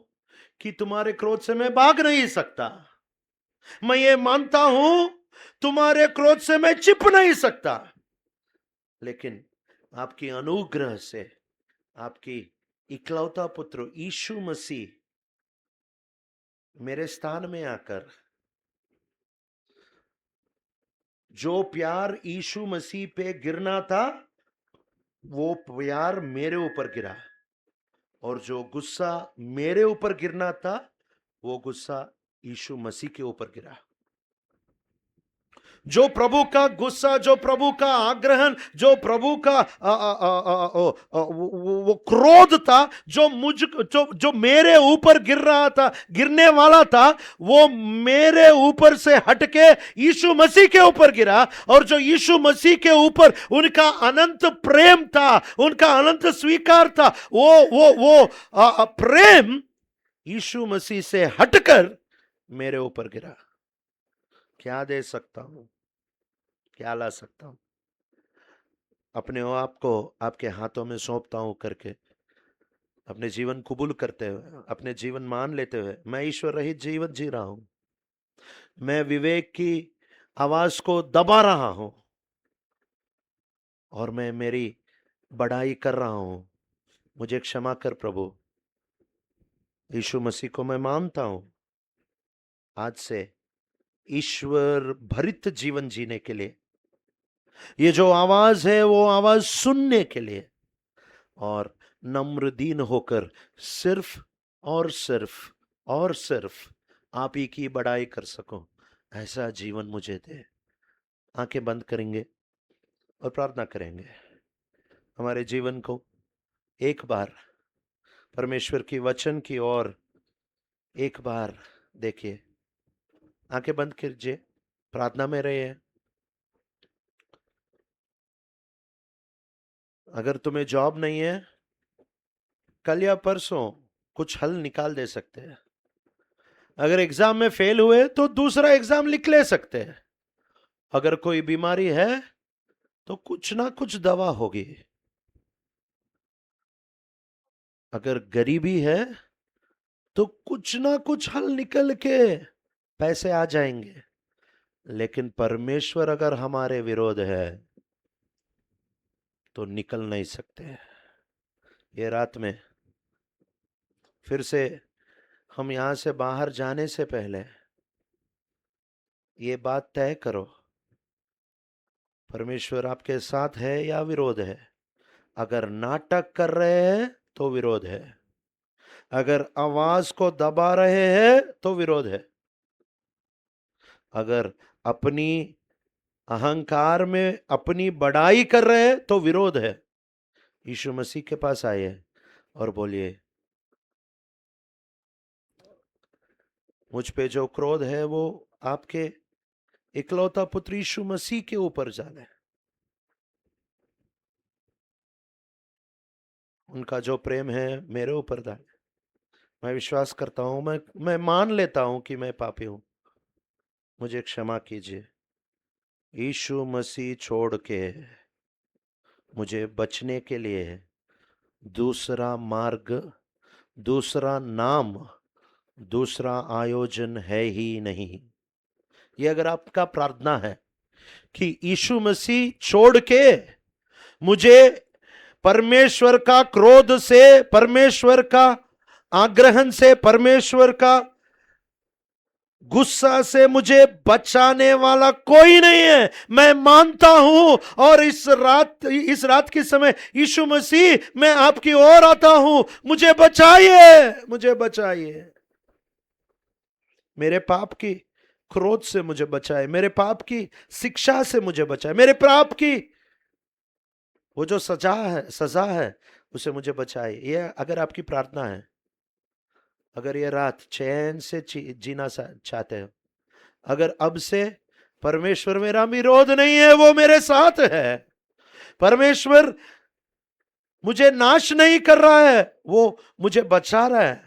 S2: कि तुम्हारे क्रोध से मैं भाग नहीं सकता। मैं ये मानता हूं तुम्हारे क्रोध से मैं छिप नहीं सकता। लेकिन आपकी अनुग्रह से, आपकी इकलौता पुत्र यीशु मसीह मेरे स्थान में आकर, जो प्यार यीशु मसीह पे गिरना था वो प्यार मेरे ऊपर गिरा, और जो गुस्सा मेरे ऊपर गिरना था वो गुस्सा यीशु मसीह के ऊपर गिरा। जो प्रभु का गुस्सा, जो प्रभु का आग्रहण, जो प्रभु का वो क्रोध था, जो मेरे ऊपर गिर रहा था, गिरने वाला था, वो मेरे ऊपर से हटके यीशु मसीह के ऊपर गिरा। और जो यीशु मसीह के ऊपर उनका अनंत प्रेम था, उनका अनंत स्वीकार था, वो प्रेम यीशु मसीह से हटकर मेरे ऊपर गिरा। क्या दे सकता हूं, क्या ला सकता हूं? अपने आप को आपके हाथों में सौंपता हूं करके, अपने जीवन कबूल करते हुए, अपने जीवन मान लेते हुए, मैं ईश्वर रहित जीवन जी रहा हूं, मैं विवेक की आवाज को दबा रहा हूं, और मैं मेरी बड़ाई कर रहा हूं। मुझे क्षमा कर प्रभु। यीशु मसीह को मैं मानता हूं। आज से ईश्वर भरित जीवन जीने के लिए, ये जो आवाज है वो आवाज सुनने के लिए, और नम्र दीन होकर सिर्फ और सिर्फ और सिर्फ आप ही की बड़ाई कर सकूं, ऐसा जीवन मुझे दे। आंखें बंद करेंगे और प्रार्थना करेंगे। हमारे जीवन को एक बार परमेश्वर की वचन की ओर एक बार देखिए। आंखें बंद कीजिए, प्रार्थना में रहिए। अगर तुम्हें जॉब नहीं है, कल या परसों कुछ हल निकाल दे सकते हैं। अगर एग्जाम में फेल हुए तो दूसरा एग्जाम लिख ले सकते हैं। अगर कोई बीमारी है तो कुछ ना कुछ दवा होगी। अगर गरीबी है तो कुछ ना कुछ हल निकल के पैसे आ जाएंगे। लेकिन परमेश्वर अगर हमारे विरोध है तो निकल नहीं सकते। ये रात में फिर से हम यहां से बाहर जाने से पहले ये बात तय करो, परमेश्वर आपके साथ है या विरोध है। अगर नाटक कर रहे हैं तो विरोध है, अगर आवाज को दबा रहे हैं तो विरोध है, अगर अपनी अहंकार में अपनी बड़ाई कर रहे हैं तो विरोध है। यीशु मसीह के पास आइए और बोलिए, मुझ पे जो क्रोध है वो आपके इकलौता पुत्र यीशु मसीह के ऊपर डाले। उनका जो प्रेम है मेरे ऊपर डाले। मैं विश्वास करता हूं, मैं मान लेता हूं कि मैं पापी हूं, मुझे क्षमा कीजिए। यीशु मसीह छोड़ के मुझे बचने के लिए दूसरा मार्ग, दूसरा नाम, दूसरा आयोजन है ही नहीं। ये अगर आपका प्रार्थना है कि यीशु मसीह छोड़ के मुझे परमेश्वर का क्रोध से, परमेश्वर का आग्रहण से, परमेश्वर का गुस्सा से मुझे बचाने वाला कोई नहीं है, मैं मानता हूं। और इस रात के समय यीशु मसीह मैं आपकी ओर आता हूं, मुझे बचाइए, मुझे बचाइए। मेरे पाप की क्रोध से मुझे बचाए, मेरे पाप की शिक्षा से मुझे बचाए, मेरे पाप की वो जो सजा है उसे मुझे बचाए। ये अगर आपकी प्रार्थना है, अगर ये रात चैन से जीना चाहते हो, अगर अब से परमेश्वर मेरा विरोध नहीं है, वो मेरे साथ है, परमेश्वर मुझे नाश नहीं कर रहा है, वो मुझे बचा रहा है,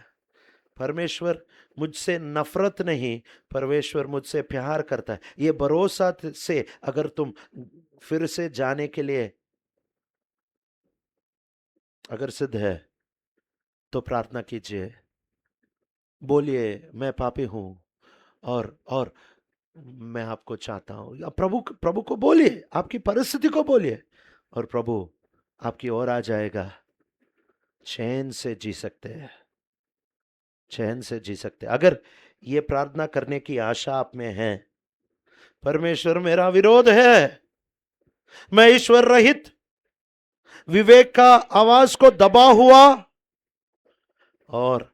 S2: परमेश्वर मुझसे नफरत नहीं, परमेश्वर मुझसे प्यार करता है, ये भरोसा से अगर तुम फिर से जाने के लिए अगर सिद्ध है तो प्रार्थना कीजिए। बोलिए, मैं पापी हूं और मैं आपको चाहता हूं। या प्रभु प्रभु को बोलिए, आपकी परिस्थिति को बोलिए, और प्रभु आपकी ओर आ जाएगा। चैन से जी सकते हैं, चैन से जी सकते हैं। अगर ये प्रार्थना करने की आशा आप में है, परमेश्वर मेरा विरोध है, मैं ईश्वर रहित विवेक का आवाज को दबा हुआ और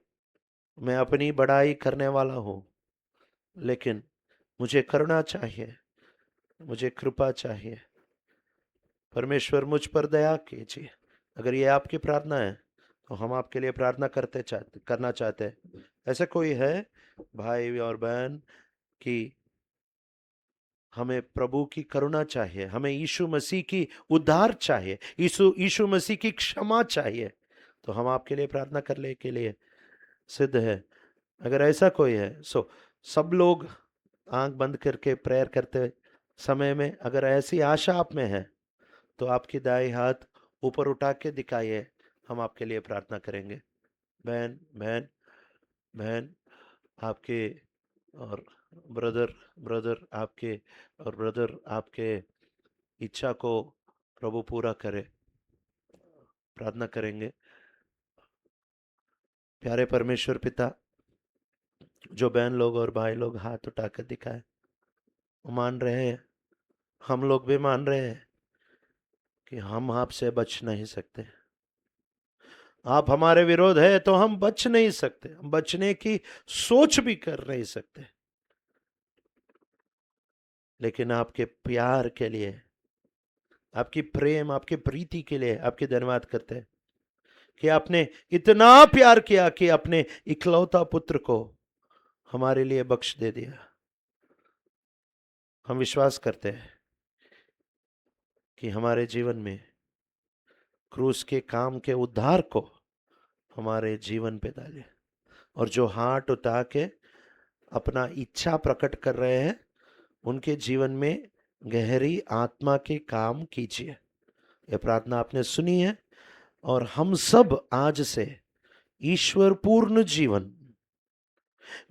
S2: मैं अपनी बड़ाई करने वाला हूं, लेकिन मुझे करुणा चाहिए, मुझे कृपा चाहिए, परमेश्वर मुझ पर दया कीजिए। अगर ये आपकी प्रार्थना है तो हम आपके लिए प्रार्थना करना चाहते हैं। ऐसा कोई है भाई और बहन कि हमें प्रभु की करुणा चाहिए, हमें यीशु मसीह की उद्धार चाहिए, यीशु मसीह की क्षमा चाहिए, तो हम आपके लिए प्रार्थना करने के लिए सिद्ध है। अगर ऐसा कोई है सो सब लोग आंख बंद करके प्रेयर करते समय में अगर ऐसी आशा आप में है तो आपकी दाई हाथ ऊपर उठा के दिखाइए, हम आपके लिए प्रार्थना करेंगे। बहन बहन बहन आपके और ब्रदर ब्रदर आपके और ब्रदर आपके इच्छा को प्रभु पूरा करे, प्रार्थना करेंगे। प्यारे परमेश्वर पिता, जो बहन लोग और भाई लोग हाथ उठाकर दिखाए, वो मान रहे हैं, हम लोग भी मान रहे हैं कि हम आपसे बच नहीं सकते। आप हमारे विरोध है तो हम बच नहीं सकते, हम बचने की सोच भी कर नहीं सकते। लेकिन आपके प्यार के लिए, आपकी प्रेम, आपकी प्रीति के लिए आपके धन्यवाद करते हैं कि आपने इतना प्यार किया कि अपने इकलौता पुत्र को हमारे लिए बख्श दे दिया। हम विश्वास करते हैं कि हमारे जीवन में क्रूस के काम के उद्धार को हमारे जीवन पे डाले, और जो हाथ उठा के अपना इच्छा प्रकट कर रहे हैं उनके जीवन में गहरी आत्मा के काम कीजिए। यह प्रार्थना आपने सुनी है, और हम सब आज से ईश्वर पूर्ण जीवन,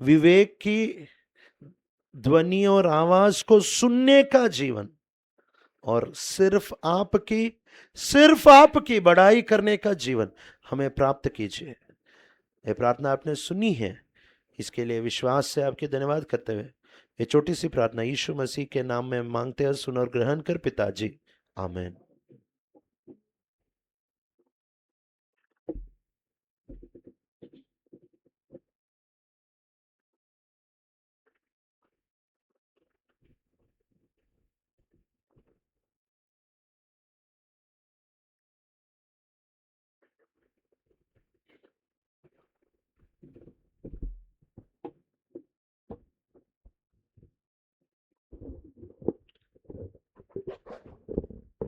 S2: विवेक की ध्वनि और आवाज को सुनने का जीवन, और सिर्फ आपकी बड़ाई करने का जीवन हमें प्राप्त कीजिए। यह प्रार्थना आपने सुनी है, इसके लिए विश्वास से आपके धन्यवाद करते हुए ये छोटी सी प्रार्थना यीशु मसीह के नाम में मांगते हैं, सुन और ग्रहण कर पिताजी, आमीन।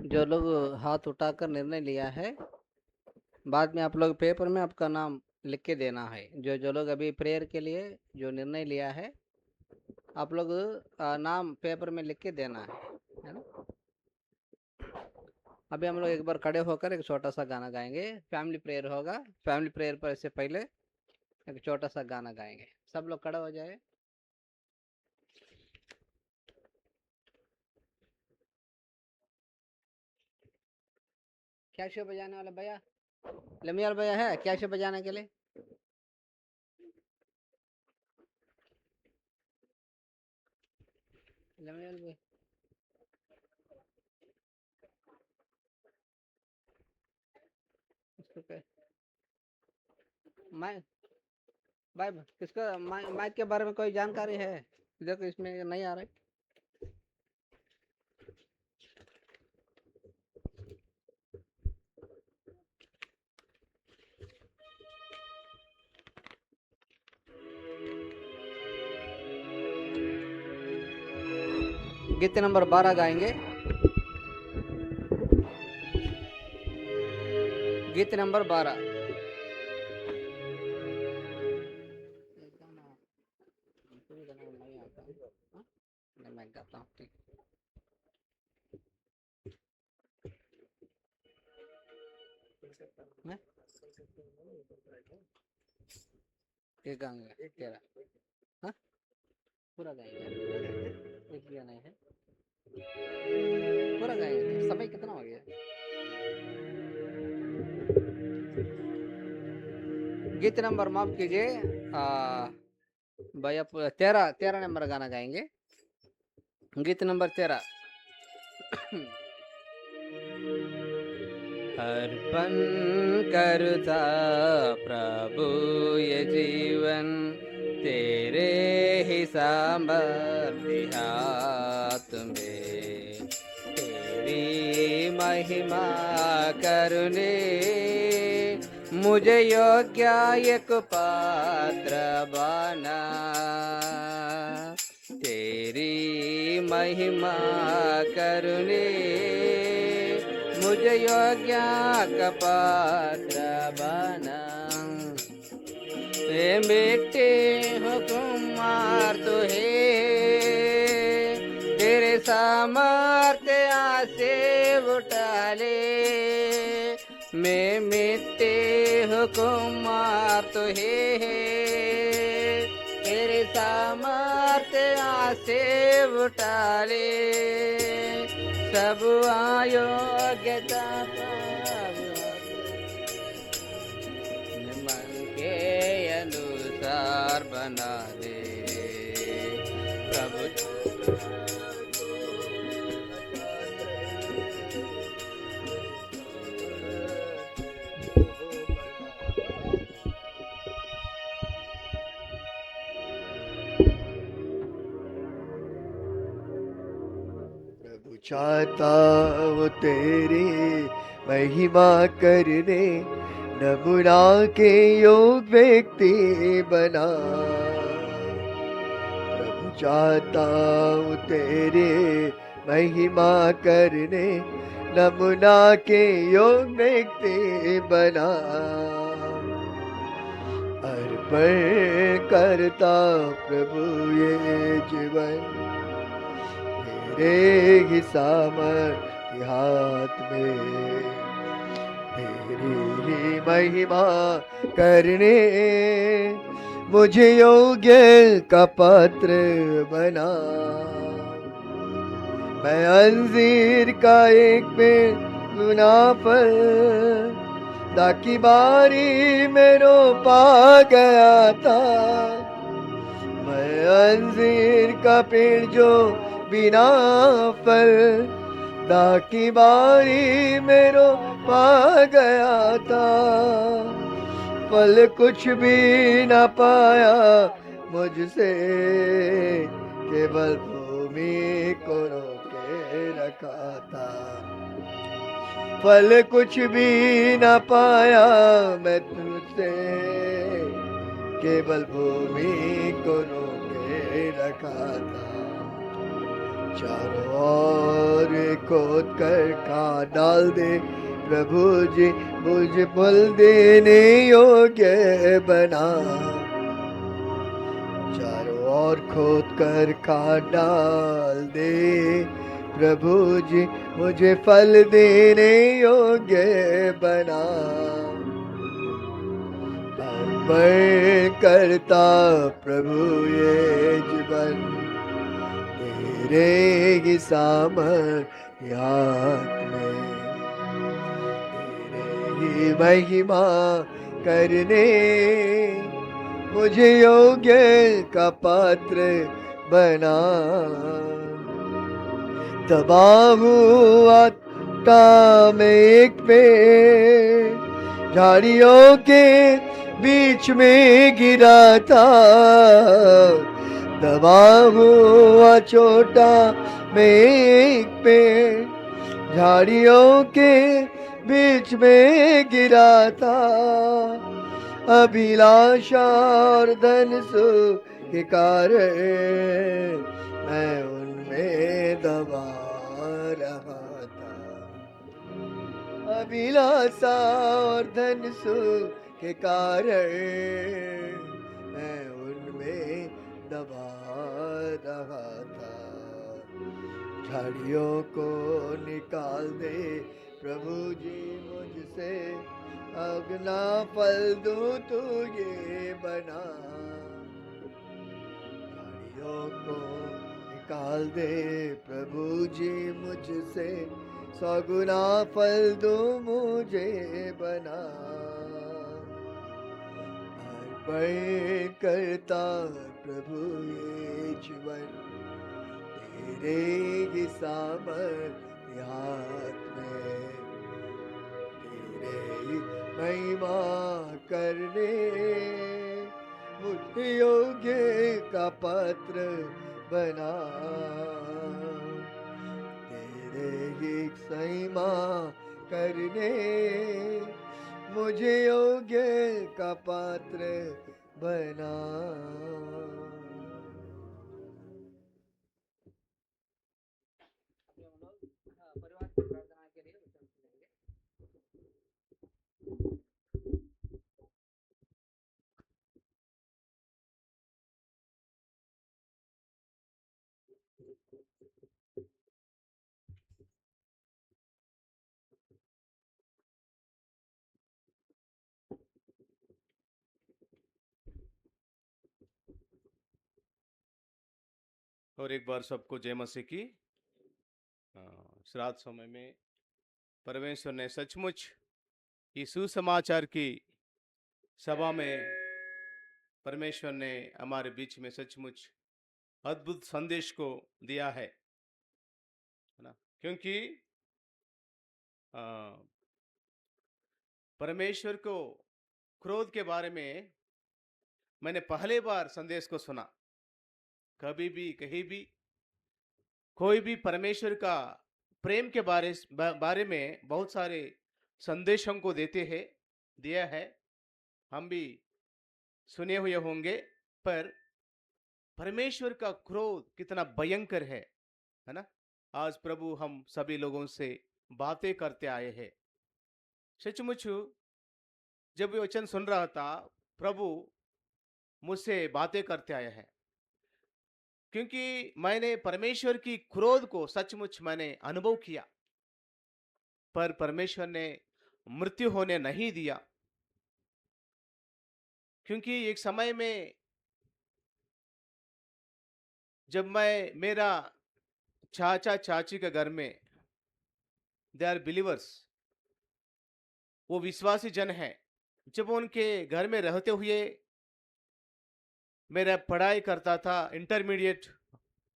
S1: जो लोग हाथ उठाकर निर्णय लिया है, बाद में आप लोग पेपर में आपका नाम लिख के देना है। जो जो लोग अभी प्रेयर के लिए जो निर्णय लिया है, आप लोग नाम पेपर में लिख के देना है ना। अभी हम लोग एक बार खड़े होकर एक छोटा सा गाना गाएंगे, फैमिली प्रेयर होगा। फैमिली प्रेयर पर से पहले एक छोटा सा गाना गाएंगे। सब लोग खड़े हो जाए। क्या शो बजाने वाला भैया? लमियाल भैया है क्या शो बजाने के लिए? लमियाल भैया माइक भाई, किसका माइक के बारे में कोई जानकारी है? देखो इसमें नहीं आ रहा है। गीत नंबर 12 गाएंगे। गीत नंबर 12। मैं गाता हूँ, ठीक। एक गाएंगे तेरा, हाँ पूरा गाएंगे। एक भी नहीं है, पूरा गाएंगे। समय कितना हो गया? गीत नंबर माफ कीजिए भैया, 13 नंबर गाना गाएंगे। गीत नंबर 13। अर्पण करता प्रभु ये जीवन, तेरे ही सामर्थ्य हाथ में, तेरी महिमा करने मुझे योग्य एक पात्र बना, तेरी महिमा करने मुझे योग्य का पात्र बना। मिट्टी हुकुमार तो है, तेरे सामर्थ्य से उठा ले। मैं मिट्टी हुकुमार तो है, तेरे सामर्थ्य से उठा ले। सब अयोग्यता मन के अनुसार बना दे प्रभु।
S3: चाहता वो तेरी महिमा करने, नमूना के योग व्यक्ति बना। प्रभु चाहता हूँ तेरी महिमा करने, नमूना के योग व्यक्ति बना। अर्पण करता प्रभु ये जीवन, तेरे ही सामर्थ्य हाथ में, तेरी ही महिमा करने, मुझे योग्य का पात्र बना। मैं अंजीर का एक पेड़ मुनाफल, ताकि बारी में रोपा गया था। मैं अंजीर का पेड़ जो बिना फल, ताकि बारी में रोपा गया था। फल कुछ भी न पाया मुझसे, केवल भूमि को रोके रखा था। फल कुछ भी न पाया मैं तुझसे, केवल भूमि को रोके रखा था। चारों ओर खोद कर खाद डाल दे प्रभु जी, मुझे फल देने योग्य बना। चारों ओर खोद कर खाद डाल दे प्रभु जी, मुझे फल देने योग्य बना। अर्पण करता प्रभु ये जीवन, तेरे ही सामर्थ्य हाथ में, तेरे ही महिमा करने, मुझे योग्य का पात्र बना। दबा हुआ था मैं एक पेड़, झाड़ियों के बीच में गिरा था। दबा हुआ छोटा मैं एक पेड़, झाड़ियों के बीच में गिरा था। अभिलाषा और धन सुख के कारण मैं उनमें दबा रहा था। अभिलाषा और धन सुख के कारण मैं उनमें दबा रहा था। झाड़ियों को निकाल दे प्रभु जी मुझसे, अगला फल दूं तू ये बना। झाड़ियों को निकाल दे प्रभु जी मुझसे, 100 गुना फल दूं मुझे बना। अर्पण करता प्रभु ये जीवन, तेरे ही सामर्थ्य हाथ में, तेरे ही महिमा करने, मुझे योग्य का पात्र बना। तेरे ही महिमा करने, मुझे योग्य का पात्र बना।
S1: परिवार की प्रार्थना के लिए विकल्प लेंगे।
S2: और एक बार सबको जय मसीह की। श्राद्ध समय में परमेश्वर ने सचमुच इस सुसमाचार की सभा में परमेश्वर ने हमारे बीच में सचमुच अद्भुत संदेश को दिया है ना। क्योंकि परमेश्वर को क्रोध के बारे में मैंने पहले बार संदेश को सुना। कभी भी कहीं भी कोई भी परमेश्वर का
S4: प्रेम के बारे में बहुत सारे संदेश हमको दिया है, हम भी सुने हुए होंगे। पर परमेश्वर का क्रोध कितना भयंकर है ना? आज प्रभु हम सभी लोगों से बातें करते आए हैं। सचमुच जब ये वचन सुन रहा था, प्रभु मुझसे बातें करते आए हैं, क्योंकि मैंने परमेश्वर की क्रोध को सचमुच मैंने अनुभव किया, पर परमेश्वर ने मृत्यु होने नहीं दिया। क्योंकि एक समय में जब मैं मेरा चाचा चाची के घर में, दे आर बिलीवर्स, वो विश्वासी जन है, जब उनके घर में रहते हुए मेरा पढ़ाई करता था, इंटरमीडिएट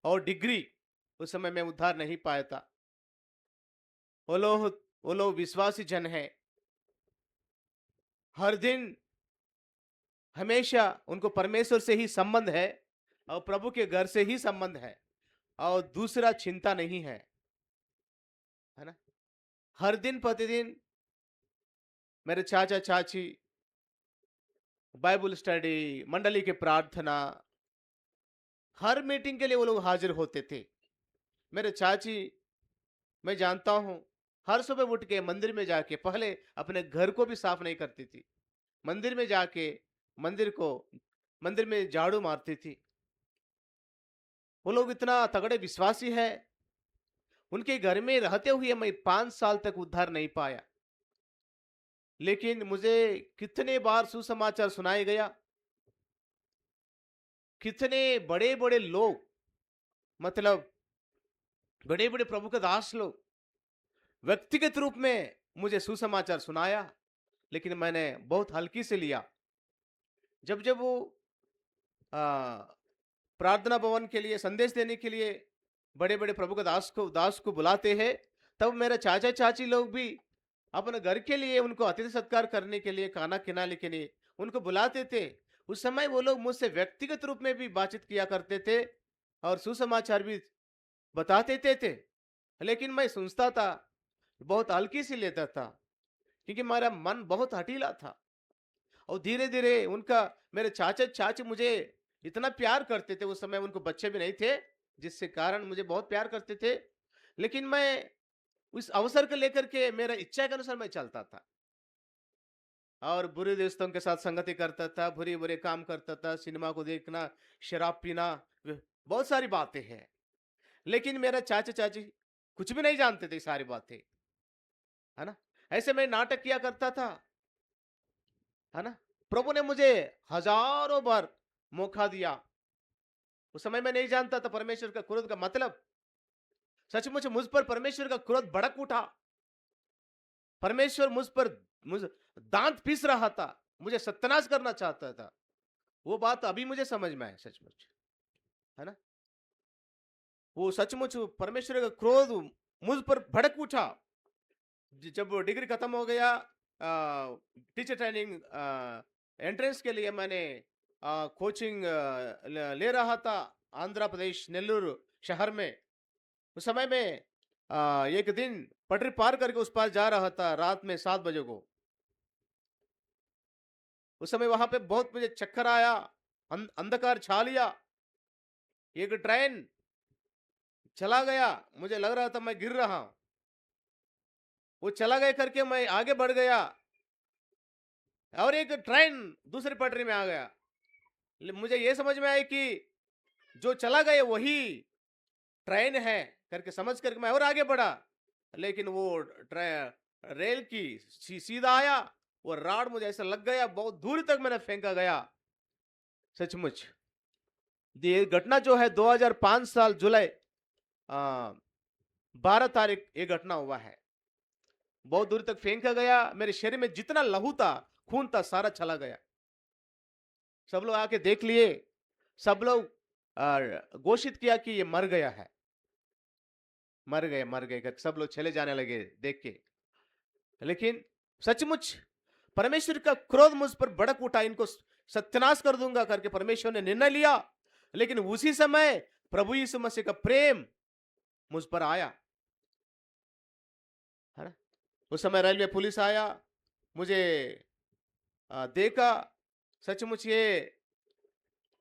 S4: और डिग्री, उस समय मैं उद्धार नहीं पाया था। वो लोग विश्वासी जन है, हर दिन हमेशा उनको परमेश्वर से ही संबंध है और प्रभु के घर से ही संबंध है और दूसरा चिंता नहीं है ना? हर दिन प्रतिदिन मेरे चाचा चाची बाइबल स्टडी, मंडली के प्रार्थना, हर मीटिंग के लिए वो लोग हाजिर होते थे। मेरे चाची, मैं जानता हूं, हर सुबह उठ के मंदिर में जाके पहले अपने घर को भी साफ नहीं करती थी, मंदिर में जाके मंदिर में झाड़ू मारती थी। वो लोग इतना तगड़े विश्वासी है, उनके घर में रहते हुए मैं 5 साल तक उद्धार नहीं पाया। लेकिन मुझे कितने बार सुसमाचार सुनाया गया, कितने बड़े बड़े लोग, मतलब बड़े बड़े प्रभु के दास लोग व्यक्तिगत रूप में मुझे सुसमाचार सुनाया, लेकिन मैंने बहुत हल्की से लिया। जब जब वो प्रार्थना भवन के लिए संदेश देने के लिए बड़े बड़े प्रभु के दास को बुलाते हैं, तब मेरे चाचा चाची लोग भी अपने घर के लिए उनको अतिथि सत्कार करने के लिए, खाना खिलाने के लिए उनको बुलाते थे। उस समय वो लोग मुझसे व्यक्तिगत रूप में भी बातचीत किया करते थे और सुसमाचार भी बताते थे। लेकिन मैं सुनता था, बहुत हल्की सी लेता था, क्योंकि मेरा मन बहुत हठीला था। और धीरे धीरे मेरे चाचा चाची मुझे इतना प्यार करते थे, उस समय उनको बच्चे भी नहीं थे, जिससे कारण मुझे बहुत प्यार करते थे। लेकिन मैं उस अवसर को लेकर के मेरा इच्छा के अनुसार मैं चलता था और बुरे दोस्तों के साथ संगति करता था, बुरे बुरे काम करता था, सिनेमा को देखना, शराब पीना, बहुत सारी बातें हैं। लेकिन मेरा चाचा चाची कुछ भी नहीं जानते थे सारी बातें, है ना? ऐसे मैं नाटक किया करता था, है ना? प्रभु ने मुझे हजारों बार मौका दिया। उस समय मैं नहीं जानता था परमेश्वर का क्रोध का मतलब। सचमुच मुझ पर परमेश्वर का क्रोध भड़क उठा। परमेश्वर मुझ दांत पीस रहा था, मुझे सत्यानाश करना चाहता था। वो बात अभी मुझे समझ में आए, सचमुच, है ना? वो सचमुच परमेश्वर का क्रोध मुझ पर भड़क उठा। जब डिग्री खत्म हो गया, टीचर ट्रेनिंग एंट्रेंस के लिए मैंने कोचिंग ले रहा था आंध्र प्रदेश नेल्लूर शहर में। उस समय में एक दिन पटरी पार करके उस पार जा रहा था रात में 7 बजे को। उस समय वहां पे बहुत मुझे चक्कर आया, अंधकार छा लिया। एक ट्रेन चला गया, मुझे लग रहा था मैं गिर रहा हूं। वो चला गया करके मैं आगे बढ़ गया और एक ट्रेन दूसरी पटरी में आ गया। मुझे यह समझ में आया कि जो चला गया वही ट्रेन है करके समझ करके मैं और आगे बढ़ा। लेकिन वो रेल की सीधा आया, वो राड मुझे ऐसा लग गया, बहुत दूर तक मैंने फेंका गया। सचमुच ये घटना जो है 2005 साल जुलाई 12 तारीख ये घटना हुआ है। बहुत दूर तक फेंका गया, मेरे शरीर में जितना लहू था, खून था, सारा चला गया। सब लोग आके देख लिए, सब लोग घोषित किया कि ये मर गया है, मर गए करके सब लोग चले जाने लगे देख के। लेकिन सचमुच परमेश्वर का क्रोध मुझ पर भड़क उठा, इनको सत्यानाश कर दूंगा करके परमेश्वर ने निर्णय लिया। लेकिन उसी समय प्रभु यीशु मसीह का प्रेम मुझ पर आया। है ना। उस समय रेलवे पुलिस आया, मुझे देखा, सचमुच ये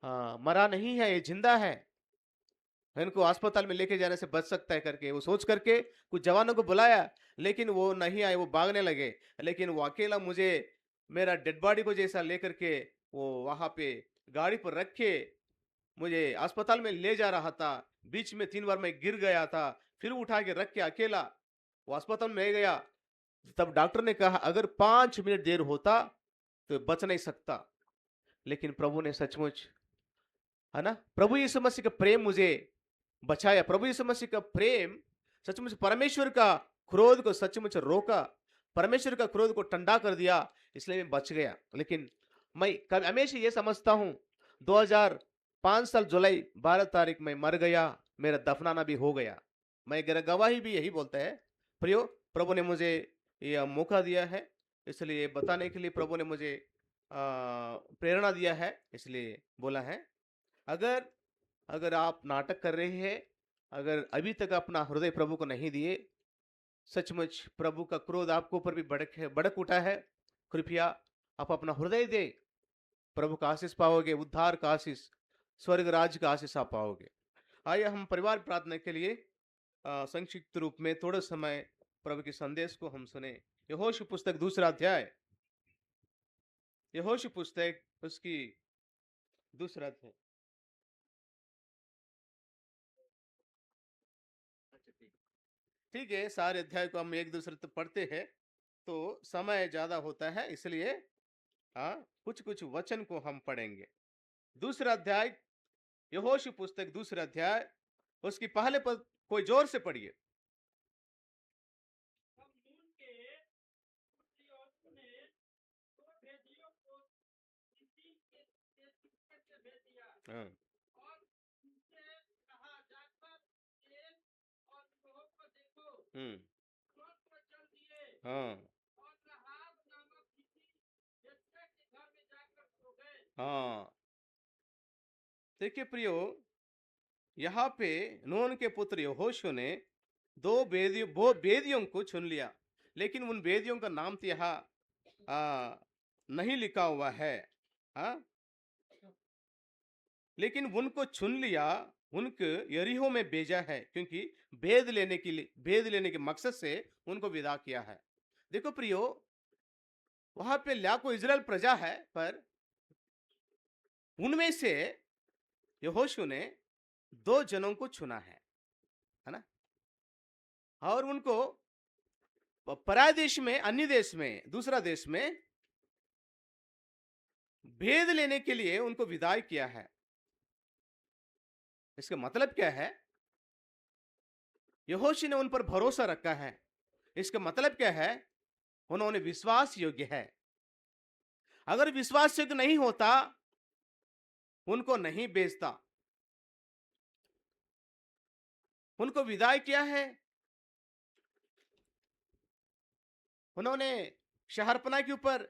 S4: मरा नहीं है, ये जिंदा है, इनको अस्पताल में लेके जाने से बच सकता है करके वो सोच करके कुछ जवानों को बुलाया, लेकिन वो नहीं आए, वो भागने लगे। लेकिन वो अकेला मुझे मेरा डेड बॉडी को जैसा लेकर के वो वहां पे गाड़ी पर रख के मुझे अस्पताल में ले जा रहा था। बीच में 3 बार मैं गिर गया था, फिर उठा के रख के अकेला वो अस्पताल में ले गया। तब डॉक्टर ने कहा अगर 5 मिनट देर होता तो बच नहीं सकता, लेकिन प्रभु ने सचमुच, है ना, प्रभु यीशु मसीह का प्रेम मुझे बचाया। प्रभु यीशु मसीह का प्रेम सचमुच परमेश्वर का क्रोध को सचमुच रोका, परमेश्वर का क्रोध को ठंडा कर दिया, इसलिए मैं बच गया। लेकिन मैं हमेशा ये समझता हूं 2005 साल जुलाई 12 तारीख में मर गया, मेरा दफनाना भी हो गया। मैं गवाही भी यही बोलता है। प्रियो, प्रभु ने मुझे यह मौका दिया है, इसलिए बताने के लिए प्रभु ने मुझे प्रेरणा दिया है, इसलिए बोला है। अगर अगर आप नाटक कर रहे हैं, अगर अभी तक अपना हृदय प्रभु को नहीं दिए, सचमुच प्रभु का क्रोध आपके ऊपर भी भड़क उठा है। कृपया आप अपना हृदय दे, प्रभु का आशीष पाओगे, उद्धार का आशीष, स्वर्ग राज्य का आशीष आप पाओगे। आइए हम परिवार प्रार्थना के लिए संक्षिप्त रूप में थोड़ा समय प्रभु के संदेश को हम सुने। यहोशू पुस्तक 2 अध्याय, यहोशू पुस्तक उसकी 2 अध्याय। ठीक है, सारे अध्याय को हम एक दूसरे तो पढ़ते हैं तो समय ज्यादा होता है, इसलिए हाँ कुछ कुछ वचन को हम पढ़ेंगे। 2 अध्याय, यहोशू पुस्तक 2 अध्याय, उसकी पहले पद कोई जोर से पढ़िए। हाँ, हम्म, हाँ, हाँ। देखिए प्रियो, यहाँ पे नून के पुत्र यहोशू ने वो बेदियों को चुन लिया, लेकिन उन बेदियों का नाम तो यहाँ नहीं लिखा हुआ है। हाँ, लेकिन उनको चुन लिया, उनको यरीहो में भेजा है, क्योंकि भेद लेने के मकसद से उनको विदा किया है। देखो प्रियो, वहां पे लाखों इजराइल प्रजा है, पर उनमें से यहोशू ने 2 जनों को चुना है ना, और उनको पराय देश में, अन्य देश में, दूसरा देश में भेद लेने के लिए उनको विदाई किया है। इसका मतलब क्या है? यहोशू ने उन पर भरोसा रखा है। इसका मतलब क्या है? उन्होंने विश्वास योग्य है। अगर विश्वास योग्य नहीं होता, उनको नहीं भेजता। उनको विदाई किया है। उन्होंने शहरपना के ऊपर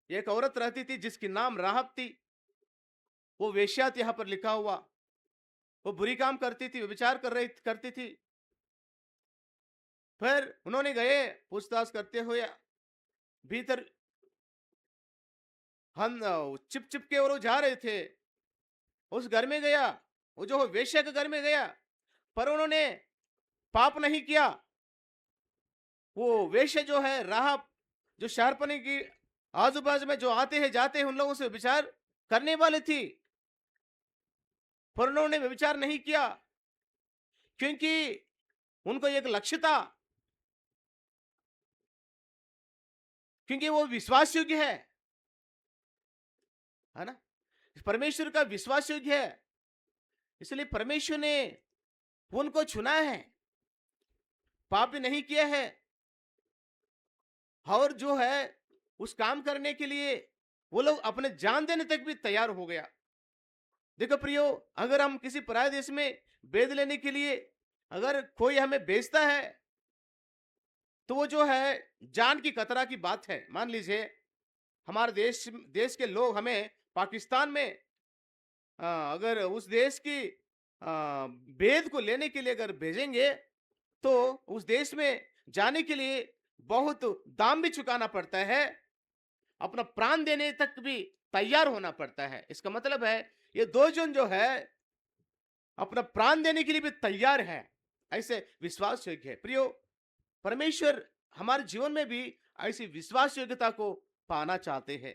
S4: एक औरत रहती थी जिसकी नाम राहब थी, वो वेश्या थी, यहां पर लिखा हुआ। वो बुरी काम करती थी, व्यभिचार करती थी। फिर उन्होंने गए पूछताछ करते हुए, भीतर हम चिप चिप के वो जा रहे थे, उस घर में गया, वो जो वेश्या के घर में गया, पर उन्होंने पाप नहीं किया। वो वेश्या जो है राहब, जो शहरपने की आजू बाजू में जो आते हैं जाते हैं उन लोगों से विचार करने वाले थी, पर उन्होंने विचार नहीं किया, क्योंकि उनको एक लक्ष्य था, क्योंकि वो विश्वास योग्य है ना, परमेश्वर का विश्वास योग्य है, इसलिए परमेश्वर ने उनको चुना है, पाप भी नहीं किया है, और जो है उस काम करने के लिए वो लोग अपने जान देने तक भी तैयार हो गया। देखो प्रियो, अगर हम किसी पराये देश में भेद लेने के लिए अगर कोई हमें भेजता है, तो वो जो है जान की खतरा की बात है। मान लीजिए हमारे देश के लोग हमें पाकिस्तान में अगर उस देश की भेद को लेने के लिए अगर भेजेंगे, तो उस देश में जाने के लिए बहुत दाम भी चुकाना पड़ता है, अपना प्राण देने तक भी तैयार होना पड़ता है। इसका मतलब है ये दो जन जो है अपना प्राण देने के लिए भी तैयार है, ऐसे विश्वास योग्य है। प्रियो, परमेश्वर हमारे जीवन में भी ऐसी विश्वास योग्यता को पाना चाहते हैं।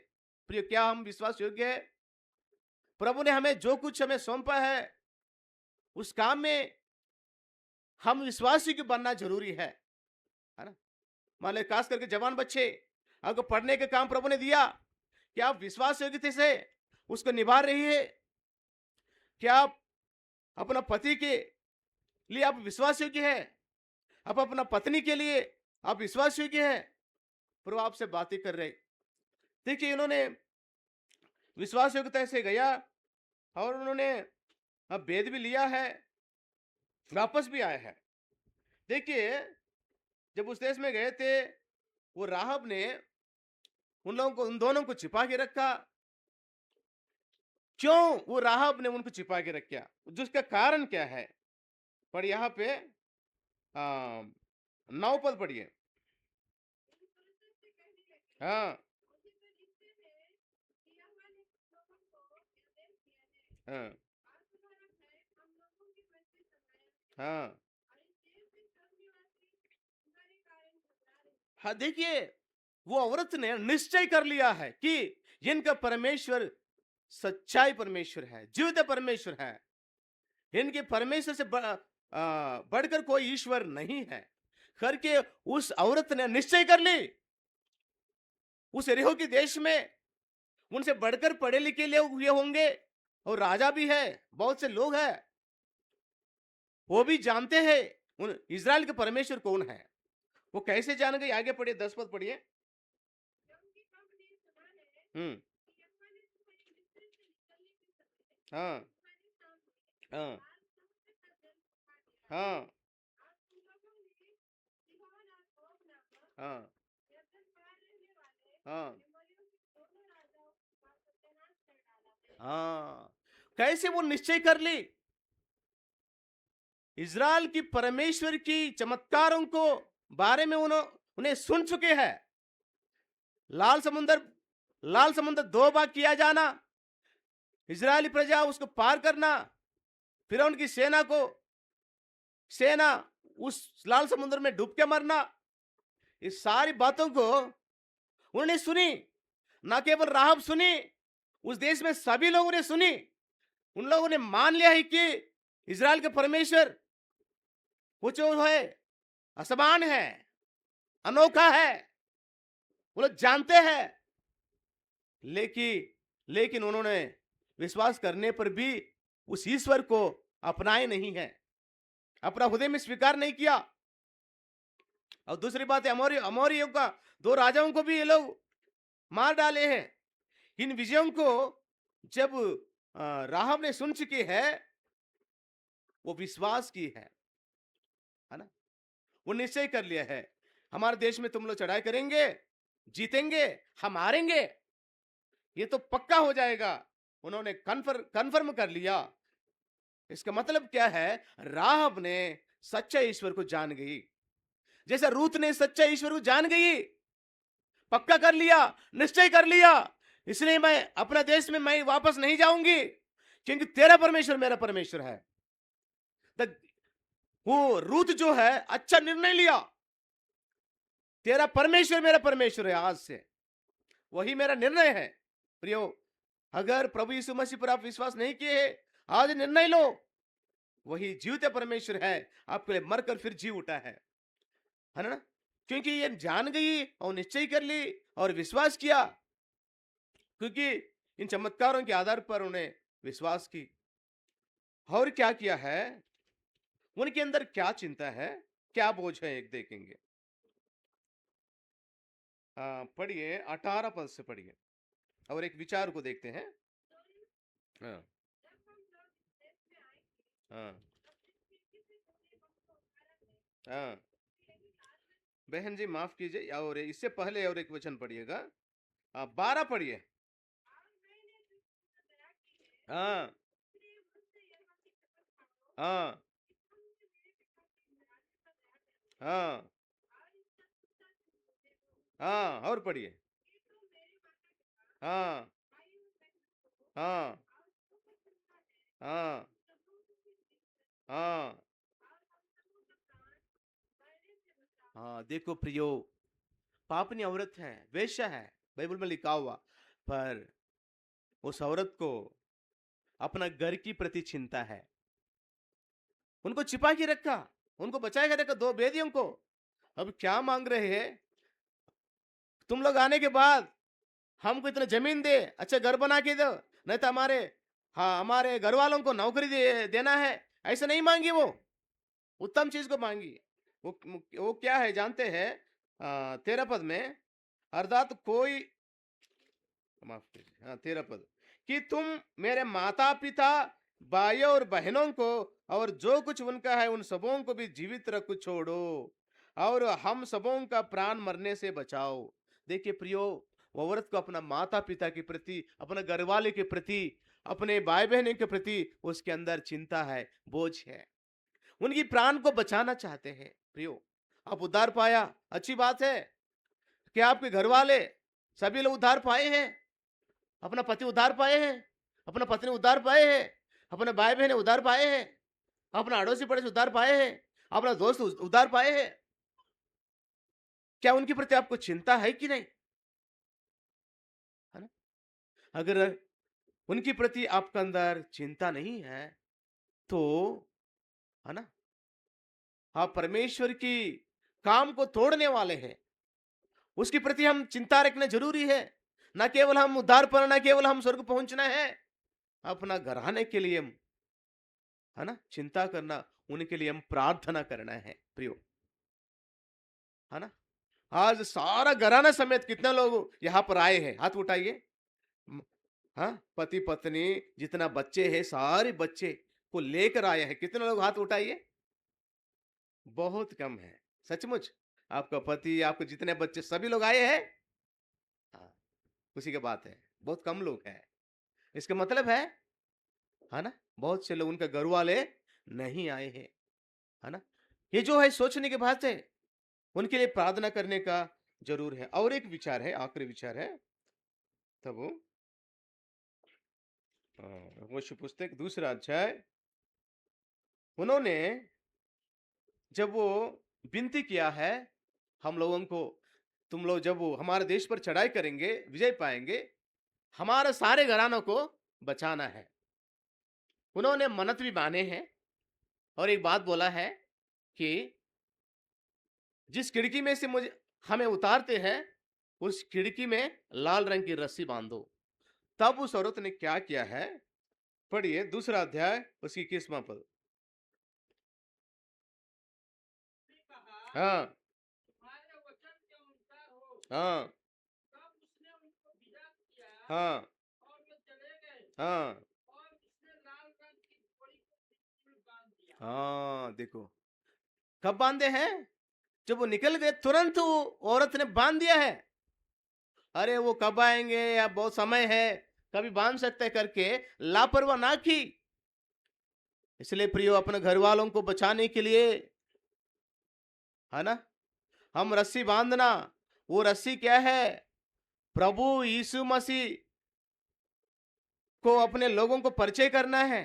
S4: प्रियो, क्या हम विश्वास योग्य है? प्रभु ने हमें जो कुछ हमें सौंपा है उस काम में हम विश्वास योग्य बनना जरूरी है ना? मान लो खास करके जवान बच्चे, आपको पढ़ने का काम प्रभु ने दिया, क्या आप विश्वास योग्यता से उसको निभा रही है? क्या आप अपना पति के लिए आप विश्वास योग्य है? आप अपना पत्नी के लिए आप विश्वास योग्य है? प्रभु आपसे बातें कर रहे। देखिए, इन्होंने विश्वास योग्यता से गया और उन्होंने अब वेद भी लिया है, वापस भी आया है। देखिए, जब उस देश में गए थे, वो राहब ने उन दोनों को छिपा के रखा। क्यों वो राहब ने उनको छिपा के रखा, जिसका कारण क्या है? पर यहाँ पे 9 पद पढ़िए। हाँ, हाँ, हाँ, हाँ। देखिए, वो औरत ने निश्चय कर लिया है कि इनका परमेश्वर सच्चाई परमेश्वर है, जीवित परमेश्वर है। इनके परमेश्वर से बढ़कर कोई ईश्वर नहीं है करके उस औरत ने निश्चय कर ली। उस यरीहो के देश में उनसे बढ़कर पढ़े लिखे लोग हुए होंगे और राजा भी है, बहुत से लोग हैं, वो भी जानते हैं उन इजराइल के परमेश्वर कौन है। वो कैसे जान गए? आगे पढ़िए, 10 पद पढ़िए। हम्म। हाँ, हाँ, हाँ, हाँ, हाँ, हाँ। कैसे वो निश्चय कर ली? इजराइल की परमेश्वर की चमत्कारों को बारे में उन्हें सुन चुके हैं। लाल समुद्र 2 भाग किया जाना, इजरायली प्रजा उसको पार करना, फिर उनकी सेना उस लाल समुद्र में डूब के मरना, इस सारी बातों को उन्होंने सुनी। ना केवल राहब सुनी, उस देश में सभी लोगों ने सुनी। उन लोगों ने मान लिया है कि इजराइल के परमेश्वर वो जो है असमान है, अनोखा है, वो लोग जानते हैं। लेकिन उन्होंने विश्वास करने पर भी उस ईश्वर को अपनाए नहीं है, अपना हृदय में स्वीकार नहीं किया। और दूसरी बात है, अमोरियों का 2 राजाओं को भी ये लोग मार डाले हैं। इन विजयों को जब राहब ने सुन चुकी है, वो विश्वास की है ना? वो निश्चय कर लिया है, हमारे देश में तुम लोग चढ़ाई करेंगे, जीतेंगे, हम हारेंगे, ये तो पक्का हो जाएगा। उन्होंने कन्फर्म कर लिया। इसका मतलब क्या है? राहब ने सच्चे ईश्वर को जान गई, जैसा रूत ने सच्चे ईश्वर को जान गई, पक्का कर लिया, निश्चय कर लिया, इसलिए मैं अपना देश में मैं वापस नहीं जाऊंगी, क्योंकि तेरा परमेश्वर मेरा परमेश्वर है। वो रूत जो है अच्छा निर्णय लिया, तेरा परमेश्वर मेरा परमेश्वर है, आज से वही मेरा निर्णय है। प्रियो, अगर प्रभु यीशु मसीह पर आप विश्वास नहीं किए, आज निर्णय लो, वही जीवित परमेश्वर है, आपके लिए मरकर फिर जी उठा है ना? क्योंकि ये जान गई और निश्चय कर ली और विश्वास किया, क्योंकि इन चमत्कारों के आधार पर उन्हें विश्वास की। और क्या किया है? उनके अंदर क्या चिंता है, क्या बोझ है, एक देखेंगे। पढ़िए 18 पद से पढ़िए और एक विचार को देखते हैं। हाँ, हाँ, हाँ। बहन जी माफ कीजिए, और इससे पहले और एक वचन पढ़िएगा, 12 पढ़िए। हाँ, हाँ, हाँ, हाँ, और पढ़िए। हाँ, हाँ, हाँ, हाँ, हाँ। देखो प्रियो, पापनी औरत है, वेश्या है, बाइबल में लिखा हुआ, पर उस औरत को अपना घर की प्रति चिंता है। उनको छिपा के रखा, उनको बचाए के रखा, दो बेदियों को। अब क्या मांग रहे हैं? तुम लोग आने के बाद हमको इतना जमीन दे, अच्छा घर बना के दो, नहीं तो हमारे घर वालों को नौकरी देना है। ऐसा नहीं मांगी वो, उत्तम चीज को मांगी। वो क्या है जानते हैं? 13 पद में, अर्थात कोई, माफ कीजिए, हाँ 13 पद, कि तुम मेरे माता पिता, भाइयों और बहनों को और जो कुछ उनका है उन सबों को भी जीवित रख छोड़ो, और हम सबों का प्राण मरने से बचाओ। देखिए प्रियो, वो औरत को अपना माता पिता के प्रति, अपने घर वाले के प्रति, अपने भाई बहनों के प्रति उसके अंदर चिंता है, बोझ है। उनकी प्राण को बचाना चाहते हैं। प्रियो, आप उद्धार पाया, अच्छी बात है। क्या आपके घर वाले सभी लोग उद्धार पाए हैं? अपना पति उद्धार पाए हैं, अपना पत्नी उद्धार पाए हैं, अपने भाई बहन उद्धार पाए हैं, अपना अड़ोसी पड़ोसी उद्धार पाए हैं, अपना दोस्त उद्धार पाए हैं। क्या उनके प्रति आपको चिंता है कि नहीं? है ना? अगर उनके प्रति आपके अंदर चिंता नहीं है तो, है ना, आप परमेश्वर की काम को तोड़ने वाले हैं। उसके प्रति हम चिंता रखना जरूरी है। ना केवल हम उद्धार पाना, ना केवल हम स्वर्ग पहुंचना है, अपना घर आने के लिए हम, है ना, चिंता करना, उनके लिए हम प्रार्थना करना है प्रियो, है ना। आज सारा घराना समेत कितने लोग यहां पर आए हैं? हाथ उठाइए। म- हाँ, पति पत्नी, जितना बच्चे हैं, सारे बच्चे को लेकर आए हैं। कितने लोग? हाथ उठाइए। बहुत कम है, सचमुच। आपका पति, आपके जितने बच्चे, सभी लोग आए हैं? हाँ, उसी की बात है, बहुत कम लोग हैं। इसका मतलब है ना, बहुत से लोग, उनके घर वाले नहीं आए हैं, है ना। ये जो है सोचने की बात है, उनके लिए प्रार्थना करने का जरूर है। और एक विचार है, आखिरी विचार है, तब वो होश पुस्तक 2 अध्याय, उन्होंने जब वो विनती किया है हम लोगों को, तुम लोग जब वो हमारे देश पर चढ़ाई करेंगे, विजय पाएंगे, हमारे सारे घरानों को बचाना है। उन्होंने मन्नत भी माने हैं, और एक बात बोला है कि जिस खिड़की में से मुझे हमें उतारते हैं, उस खिड़की में लाल रंग की रस्सी बांधो। तब उस औरत ने क्या किया है? पढ़िए 2 अध्याय, उसकी 21वां पद। हाँ, हाँ, हाँ, हाँ, हाँ। देखो, कब बांधे हैं? जब वो निकल गए तुरंत वो औरत ने बांध दिया है। अरे वो कब आएंगे, या बहुत समय है, कभी बांध सकते करके लापरवाह ना की। इसलिए प्रियो, अपने घर वालों को बचाने के लिए, है ना, हम रस्सी बांधना। वो रस्सी क्या है? प्रभु यीशु मसीह को अपने लोगों को परिचय करना है,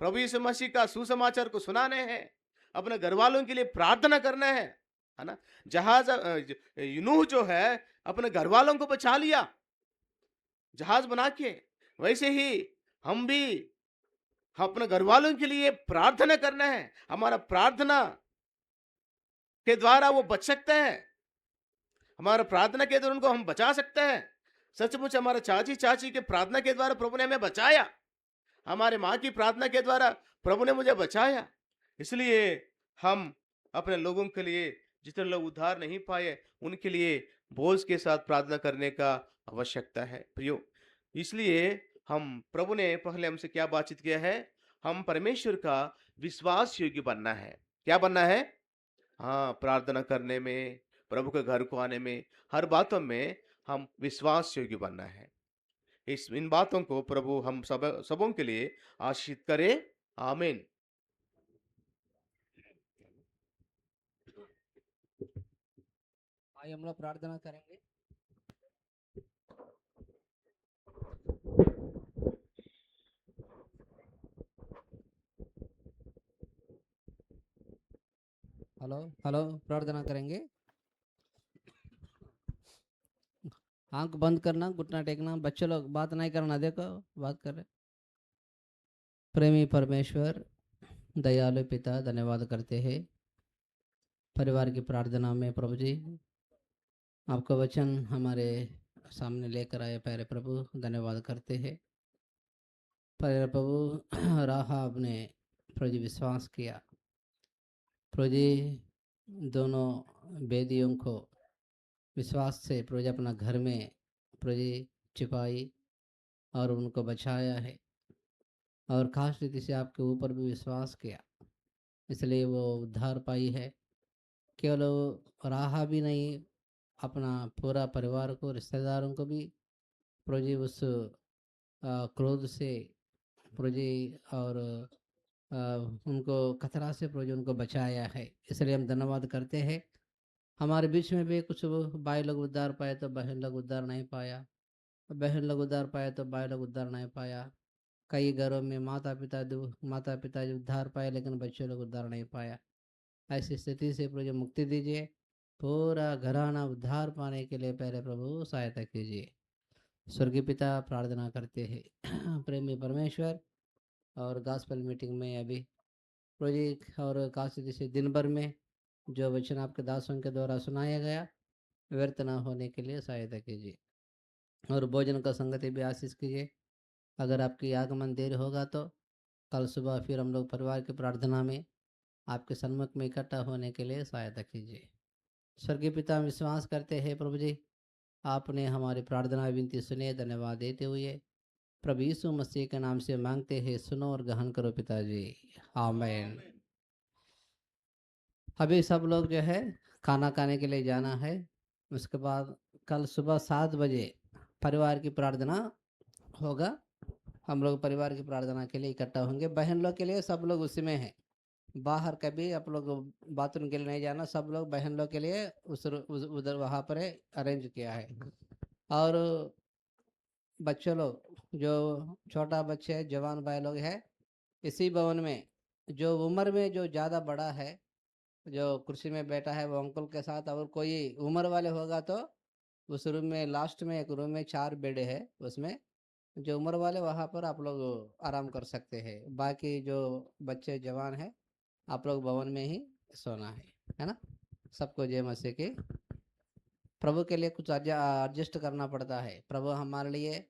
S4: प्रभु यीशु मसीह का सुसमाचार को सुनाने हैं, अपने घर वालों के लिए प्रार्थना करना है ना। यूनुह जो है, अपने घर वालों को बचा लिया जहाज बना के, वैसे ही हम भी अपने घर वालों के लिए प्रार्थना करना है। हमारा प्रार्थना के द्वारा वो बच सकते हैं, हमारा प्रार्थना के द्वारा उनको हम बचा सकते हैं। सचमुच हमारे चाची चाची के प्रार्थना के द्वारा प्रभु ने हमें बचाया, हमारे माँ की प्रार्थना के द्वारा प्रभु ने मुझे बचाया। इसलिए हम अपने लोगों के लिए, जितने लोग उद्धार नहीं पाए, उनके लिए बोझ के साथ प्रार्थना करने का आवश्यकता है प्रियो। इसलिए हम, प्रभु ने पहले हमसे क्या बातचीत किया है? हम परमेश्वर का विश्वास योग्य बनना है। क्या बनना है? हाँ, प्रार्थना करने में, प्रभु के घर को आने में, हर बातों में हम विश्वास योग्य बनना है। इन बातों को प्रभु हम सबों के लिए आशीष करे। आमीन।
S1: आइए हम लोग प्रार्थना करेंगे। हेलो हेलो, प्रार्थना करेंगे। आंख बंद करना, घुटना टेकना, बच्चे लोग बात नहीं करना, देखो बात कर रहे। प्रेमी परमेश्वर, दयालु पिता, धन्यवाद करते हैं परिवार की प्रार्थना में प्रभु जी, आपका वचन हमारे सामने लेकर आए प्यारे प्रभु, धन्यवाद करते हैं प्यारे प्रभु। राहाब ने प्रभु जी विश्वास किया, प्रभु जी दोनों बेदियों को विश्वास से प्रभु जी अपना घर में प्रभु जी छिपाई और उनको बचाया है, और खास रीति से आपके ऊपर भी विश्वास किया, इसलिए वो उद्धार पाई है। केवल राहा भी नहीं, अपना पूरा परिवार को, रिश्तेदारों को भी प्रभु जी उस क्रोध से प्रभु जी और उनको खतरा से प्रभु जी उनको बचाया है, इसलिए हम धन्यवाद करते हैं। हमारे बीच में भी कुछ भाई लोग उद्धार पाए तो बहन लोग उद्धार नहीं पाया, बहन लोग उद्धार पाए तो भाई लोग उद्धार नहीं पाया। कई घरों में माता पिता जो उद्धार पाए लेकिन बच्चे लोग उद्धार नहीं पाया। ऐसी स्थिति से प्रभु जी मुक्ति दीजिए, पूरा घराना उद्धार पाने के लिए पहले प्रभु सहायता कीजिए। स्वर्गीय पिता, प्रार्थना करते हैं प्रेमी परमेश्वर, और गॉस्पेल मीटिंग में अभी प्रभु जी और खास से दिन भर में जो वचन आपके दासों के द्वारा सुनाया गया व्यर्थ न होने के लिए सहायता कीजिए, और भोजन का संगति भी आशीष कीजिए। अगर आपकी आगमन देर होगा तो कल सुबह फिर हम लोग परिवार की प्रार्थना में आपके सन्मुख में इकट्ठा होने के लिए सहायता कीजिए। स्वर्गीय पिता, हम विश्वास करते हैं प्रभु जी, आपने हमारी प्रार्थना विनती सुने, धन्यवाद देते हुए प्रभु यीशु मसीह के नाम से मांगते हैं, सुनो और ग्रहण करो पिताजी, आमीन। अभी सब लोग जो है खाना खाने के लिए जाना है, उसके बाद कल सुबह 7 बजे परिवार की प्रार्थना होगा। हम लोग परिवार की प्रार्थना के लिए इकट्ठा होंगे। बहन लोग के लिए सब लोग उसी में हैं, बाहर कभी आप लोग बाथरूम के लिए नहीं जाना, सब लोग बहन लोग के लिए उधर वहाँ पर अरेंज किया है। और बच्चे लोग जो छोटा बच्चे है, जवान भाई लोग है, इसी भवन में जो उम्र में जो ज़्यादा बड़ा है, जो कुर्सी में बैठा है, वो अंकल के साथ, और कोई उम्र वाले होगा तो उस रूम में लास्ट में एक रूम में 4 बेड है, उसमें जो उम्र वाले वहाँ पर आप लोग आराम कर सकते हैं। बाकी जो बच्चे जवान है आप लोग भवन में ही सोना है ना। सबको जय मसीह की। प्रभु के लिए कुछ एडजस्ट करना पड़ता है। प्रभु हमारे लिए